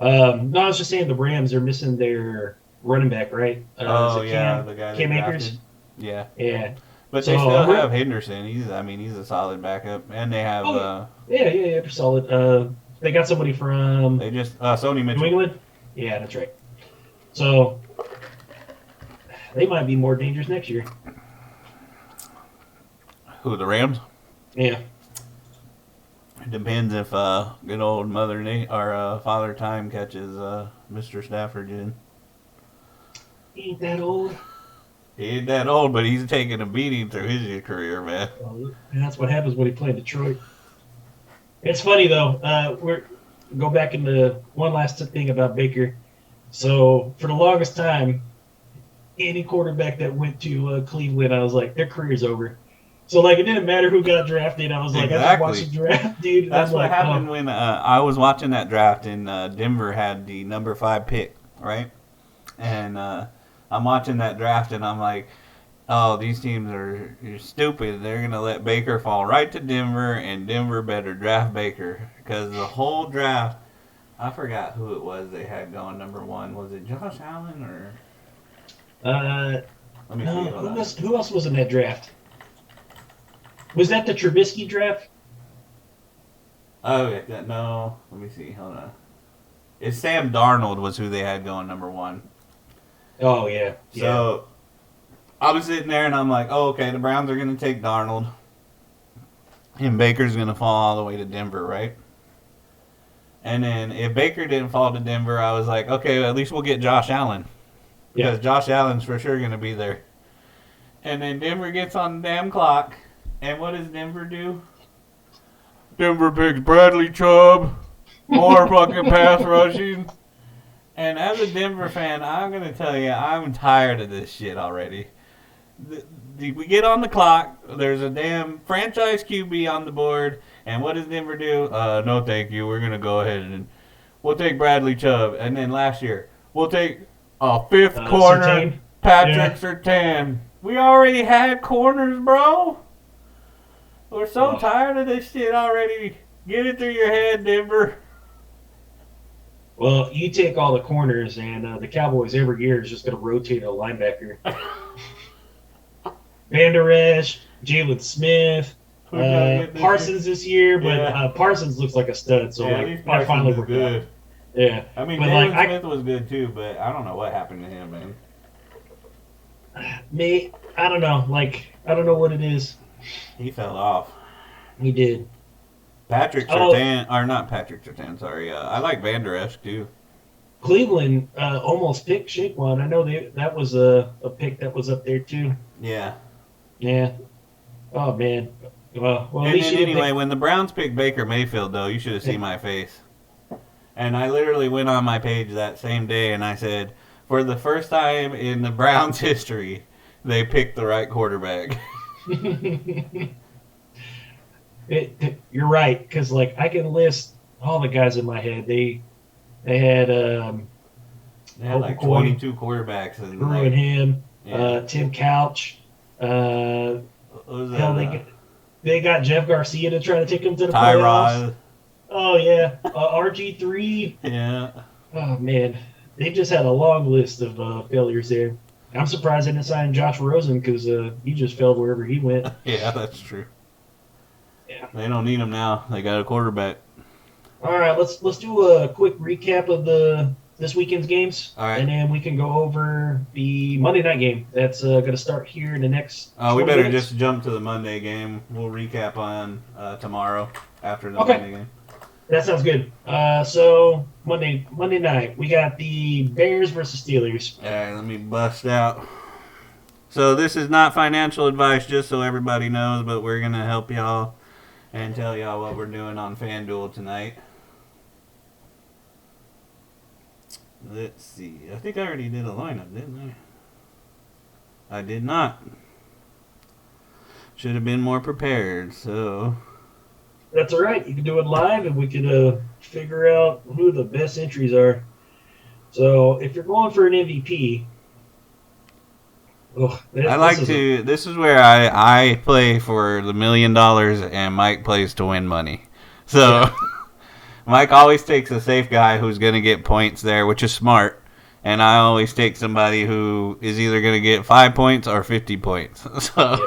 No, I was just saying the Rams are missing their running back, right? Is Oh it yeah, the guy they Cam drafted. Akers? Yeah. Yeah. But So they still I'm have Henderson. He's a solid backup, and they have oh yeah, they're solid. They got somebody from they just Sony New Mitchell. England. Yeah, that's right. So they might be more dangerous next year. Who, the Rams? Yeah. It depends if good old Mother or Father Time catches Mr. Stafford in. He ain't that old. He ain't that old, but he's taking a beating through his career, man. And that's what happens when he played Detroit. It's funny though. We're go back into one last thing about Baker. So for the longest time, any quarterback that went to Cleveland, I was like, their career's over. So like, it didn't matter who got drafted. I was like, I just watched the draft, dude. And That's I'm what like, happened when I was watching that draft and Denver had the number 5 pick, right? And I'm watching that draft and I'm like, oh, these teams are stupid. They're going to let Baker fall right to Denver, and Denver better draft Baker. Because the whole draft, I forgot who it was they had going number 1. Was it Josh Allen or? Let me no, see. Hold on. who else was in that draft? Was that the Trubisky draft? Oh, yeah, no. Let me see. Hold on. It's Sam Darnold was who they had going number 1. Oh yeah. So I was sitting there and I'm like, oh, okay, the Browns are going to take Darnold. And Baker's going to fall all the way to Denver, right? And then if Baker didn't fall to Denver, I was like, okay, at least we'll get Josh Allen. Because Yeah. Josh Allen's for sure going to be there. And then Denver gets on the damn clock. And what does Denver do? Denver picks Bradley Chubb. More fucking pass rushing. And as a Denver fan, I'm going to tell you, I'm tired of this shit already. We get on the clock, there's a damn franchise QB on the board, and what does Denver do? No thank you, we're going to go ahead and we'll take Bradley Chubb. And then last year, we'll take a 5th corner, Surtain? Patrick Surtain. We already had corners, bro. We're so tired of this shit already. Get it through your head, Denver. Well, you take all the corners, and the Cowboys every year is just going to rotate a linebacker. Van Der Esch, Jalen Smith, Parsons this year, but Yeah. Parsons looks like a stud. So Yeah, like, these that finally Parsons is worked good. out. Yeah, I mean, but Jalen like Smith was good too, but I don't know what happened to him, man. I don't know. Like, I don't know what it is. He fell off. He did. Patrick Oh. Surtain, or not Patrick Surtain, sorry. I like Van Der Esch too. Cleveland almost picked Shaquan. I know that was a pick that was up there too. Yeah. Yeah. Oh man. Well, at And least then you didn't anyway, when the Browns picked Baker Mayfield, though, you should have seen my face. And I literally went on my page that same day and I said, for the first time in the Browns' history, they picked the right quarterback. You're right, because like I can list all the guys in my head. They had They had like Coy, 22 quarterbacks. And Drew like, and him, yeah. Tim Couch. What was that, Hell, they got Jeff Garcia to try to take him to the playoffs. Tyrod. Oh yeah, RG3. Yeah. Oh man, they just had a long list of failures there. I'm surprised they didn't sign Josh Rosen because he just failed wherever he went. Yeah, that's true. Yeah. They don't need him now. They got a quarterback. All right, let's do a quick recap of this weekend's games, All right. and then we can go over the Monday night game that's going to start here in the next. We 20 better minutes. just jump to the Monday game. We'll recap on tomorrow after the Okay. Monday game. That sounds good. So Monday night we got the Bears versus Steelers. All right, let me bust out. So this is not financial advice, just so everybody knows, but we're going to help y'all and tell y'all what we're doing on FanDuel tonight. Let's see. I think I already did a lineup, didn't I? I did not. Should have been more prepared, so... That's all right. You can do it live, and we can figure out who the best entries are. So if you're going for an MVP, I like to. This is where I play for the $1 million, and Mike plays to win money. So Yeah. Mike always takes a safe guy who's going to get points there, which is smart. And I always take somebody who is either going to get 5 points or 50 points. So. Yep.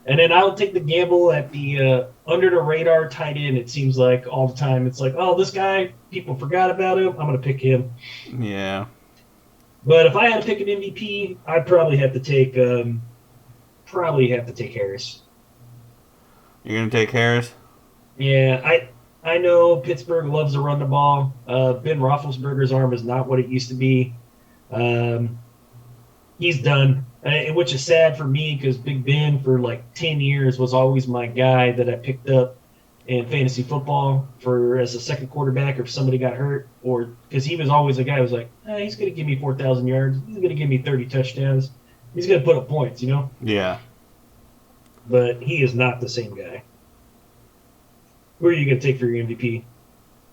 And then I'll take the gamble at the under the radar tight end. It seems like all the time. It's like, oh, this guy, people forgot about him. I'm going to pick him. Yeah. But if I had to pick an MVP, I'd probably have to take Harris. You're going to take Harris? Yeah, I know Pittsburgh loves to run the ball. Ben Roethlisberger's arm is not what it used to be. He's done, which is sad for me because Big Ben for like 10 years was always my guy that I picked up in fantasy football for as a second quarterback or if somebody got hurt, or because he was always a guy who was like, he's going to give me 4,000 yards. He's going to give me 30 touchdowns. He's going to put up points, you know? Yeah. But he is not the same guy. Who are you going to take for your MVP?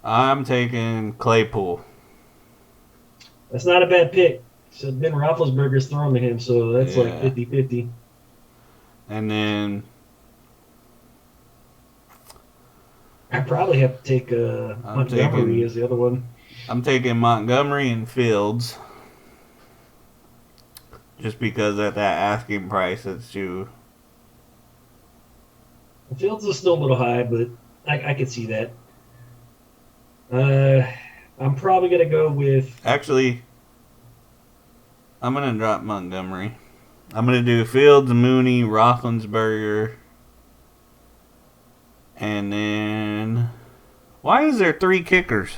I'm taking Claypool. That's not a bad pick. So Ben Roethlisberger's thrown to him, so that's like 50-50. And then I probably have to take Montgomery as the other one. I'm taking Montgomery and Fields. Just because at that asking price, it's too. Fields is still a little high, but I could see that. I'm probably going to go with... Actually, I'm going to drop Montgomery. I'm going to do Fields, Mooney, Roethlisberger. And then... Why is there 3 kickers?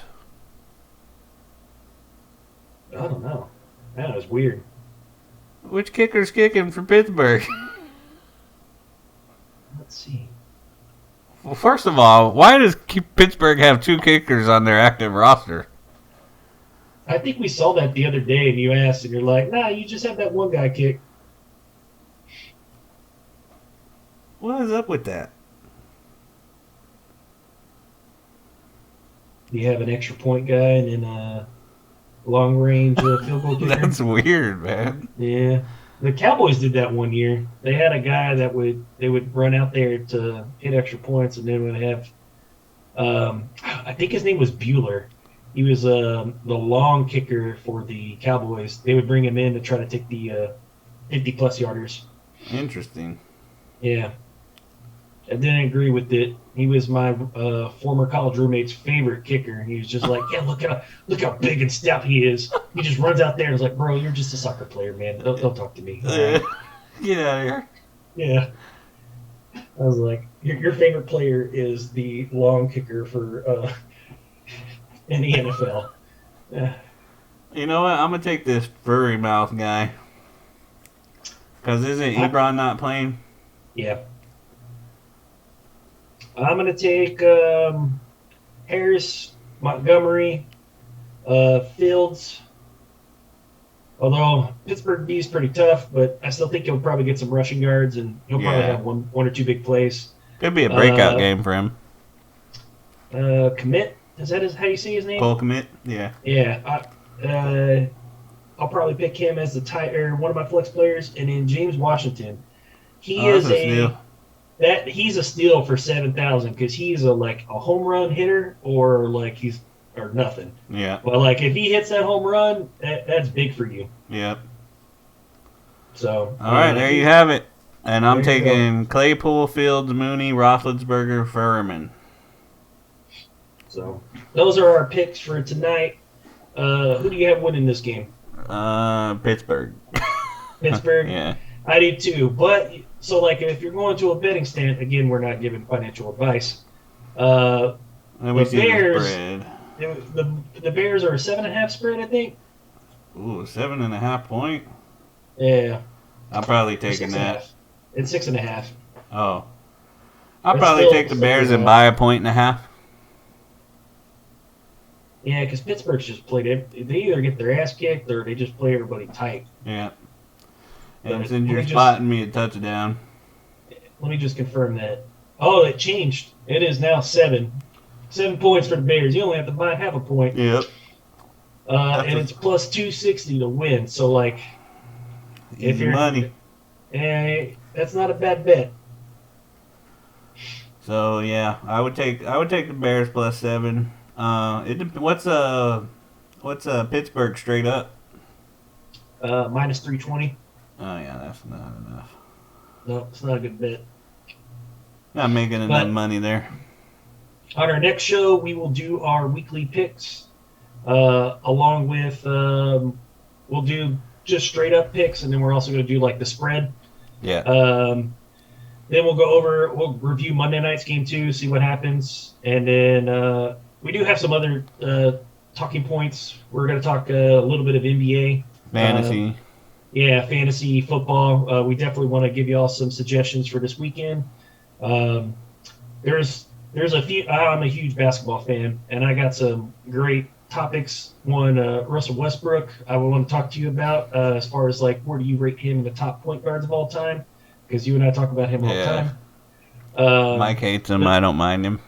I don't know. That was weird. Which kicker's kicking for Pittsburgh? Let's see. Well, first of all, why does Pittsburgh have 2 kickers on their active roster? I think we saw that the other day, and you asked, and you're like, nah, you just have that one guy kick. What is up with that? You have an extra point guy and then a long range field goal kicker. That's weird, man. Yeah. The Cowboys did that one year. They had a guy that they would run out there to hit extra points, and then would have I think his name was Bueller. He was the long kicker for the Cowboys. They would bring him in to try to take the 50-plus yarders. Interesting. Yeah. I didn't agree with it. He was my former college roommate's favorite kicker. He was just like, yeah, look how big and stout he is. He just runs out there and is like, bro, you're just a soccer player, man. Don't talk to me. Get out of here. Yeah. I was like, your favorite player is the long kicker for in the NFL. Yeah. You know what? I'm going to take this furry mouth guy. Because isn't Ebron not playing? Yeah. I'm going to take Harris, Montgomery, Fields. Although Pittsburgh D is pretty tough, but I still think he'll probably get some rushing yards, and he'll probably have one or two big plays. Could be a breakout game for him. Commit? Is that how you say his name? Cole Commit? Yeah. Yeah. I'll probably pick him as one of my flex players, and then James Washington. He's a steal for 7,000 because he's a home run hitter or nothing. Yeah. But if he hits that home run, that's big for you. Yep. So. All right, there you have it. And I'm taking Claypool, Fields, Mooney, Roethlisberger, Furman. So those are our picks for tonight. Who do you have winning this game? Pittsburgh. Pittsburgh. Yeah. I do too, but so if you're going to a betting stand, again, we're not giving financial advice. Let me see Bears, the spread. The Bears are a 7.5 spread, I think. Ooh, 7.5 point. Yeah. I'm probably taking that. It's 6.5. Oh. I'll probably take the Bears and buy 1.5 points. Yeah, because Pittsburgh's just played it. They either get their ass kicked or they just play everybody tight. Yeah. And since you're spotting me a touchdown. Let me just confirm that. Oh, it changed. It is now 7. 7 points for the Bears. You only have to buy half a point. Yep. And it's plus 260 to win. So, If Easy you're, money. that's not a bad bet. So yeah, I would take the Bears plus 7. What's Pittsburgh straight up? Minus 320. Oh yeah, that's not enough. No, it's not a good bet. Not making enough But money there. on our next show, we will do our weekly picks, along with we'll do just straight up picks, and then we're also going to do like the spread. Yeah. Then we'll review Monday night's game too, see what happens, and then we do have some other talking points. We're going to talk a little bit of NBA. Fantasy. Fantasy football. We definitely want to give you all some suggestions for this weekend. There's a few. I'm a huge basketball fan, and I got some great topics. One, Russell Westbrook, I would want to talk to you about as far as like where do you rate him in the top point guards of all time? Because you and I talk about him all the Yeah. time. Mike hates him. I don't mind him.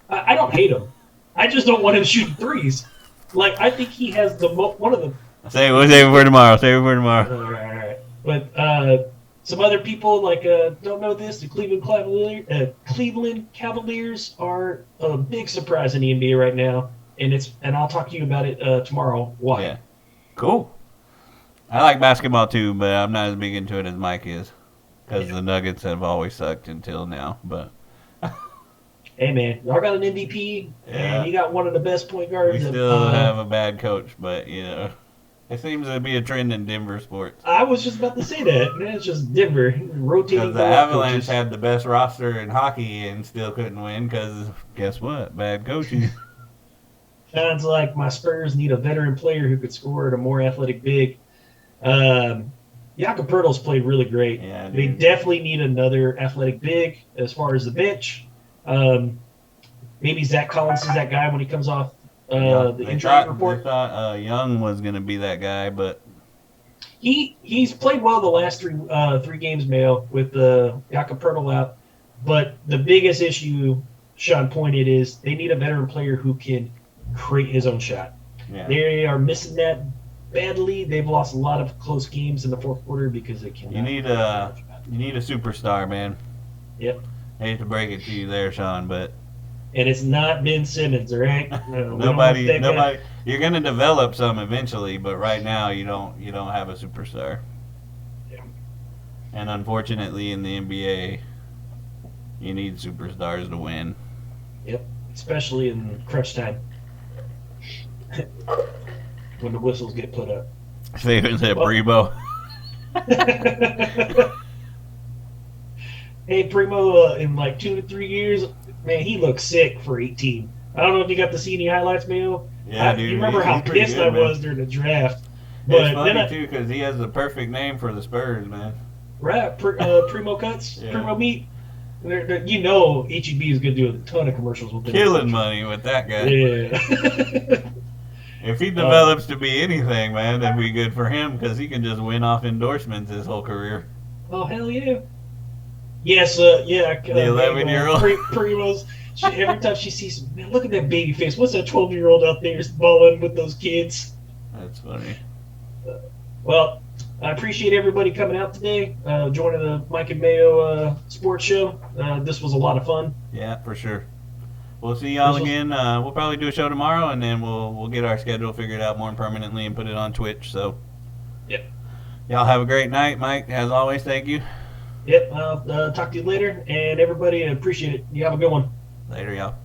I don't hate him. I just don't want him shooting threes. Like I think he has one of the. We'll save it for tomorrow. All right. But some other people like don't know this. The Cleveland Cavaliers are a big surprise in the NBA right now, and I'll talk to you about it tomorrow. Why? Yeah. Cool. I like basketball too, but I'm not as big into it as Mike is, because the Nuggets have always sucked until now. But Hey man, y'all got an MVP, Yeah. and you got one of the best point guards. we still have a bad coach. But it seems to be a trend in Denver sports. I was just about to say that. Man, it's just Denver rotating. Because the Avalanche had the best roster in hockey and still couldn't win because, guess what? Bad coaching. Sounds like my Spurs need a veteran player who could score at a more athletic big. Jakob Pertl's played really great. Yeah, They dude. definitely need another athletic big as far as the bench. Maybe Zach Collins is that guy when he comes off the They injury thought report. Young was going to be that guy, but He's played well the last three games, Mayo, with Jakob Pertl out. But the biggest issue, Sean pointed, is they need a veteran player who can create his own shot. yeah. They are missing that badly. They've lost a lot of close games in the fourth quarter because they cannot. You need a superstar, man. Yep. I hate to break it to you there, Sean, but And it's not Ben Simmons, all right? No, we don't nobody. want that guy. You're going to develop some eventually, but right now you don't have a superstar. Yeah. And unfortunately, in the NBA, you need superstars to win. Yep. Especially in crunch time. When the whistles get put up. Steven said Well- Brebo. Hey, Primo, in like 2 to 3 years, man, he looks sick for 18. I don't know if you got to see any highlights, Mayo. Yeah, dude. You remember he's how pretty pissed good, I man. was during the draft. It's But funny then too because he has the perfect name for the Spurs, man. Primo Cuts, Yeah. Primo Meat. You know HEB is going to do a ton of commercials with them. Killing money with that guy. Yeah. If he develops to be anything, man, that'd be good for him because he can just win off endorsements his whole career. Oh, hell yeah. Yes, yeah. The 11-year-old. Primo's, every time she sees, man, look at that baby face. What's that 12-year-old out there balling with those kids? That's funny. Well, I appreciate everybody coming out today, joining the Mike and Mayo sports show. This was a lot of fun. Yeah, for sure. We'll see y'all again. We'll probably do a show tomorrow, and then we'll get our schedule figured out more permanently and put it on Twitch. So, Yep. Y'all have a great night, Mike. As always, thank you. Yep. I'll talk to you later, and everybody, appreciate it. You have a good one. Later, y'all.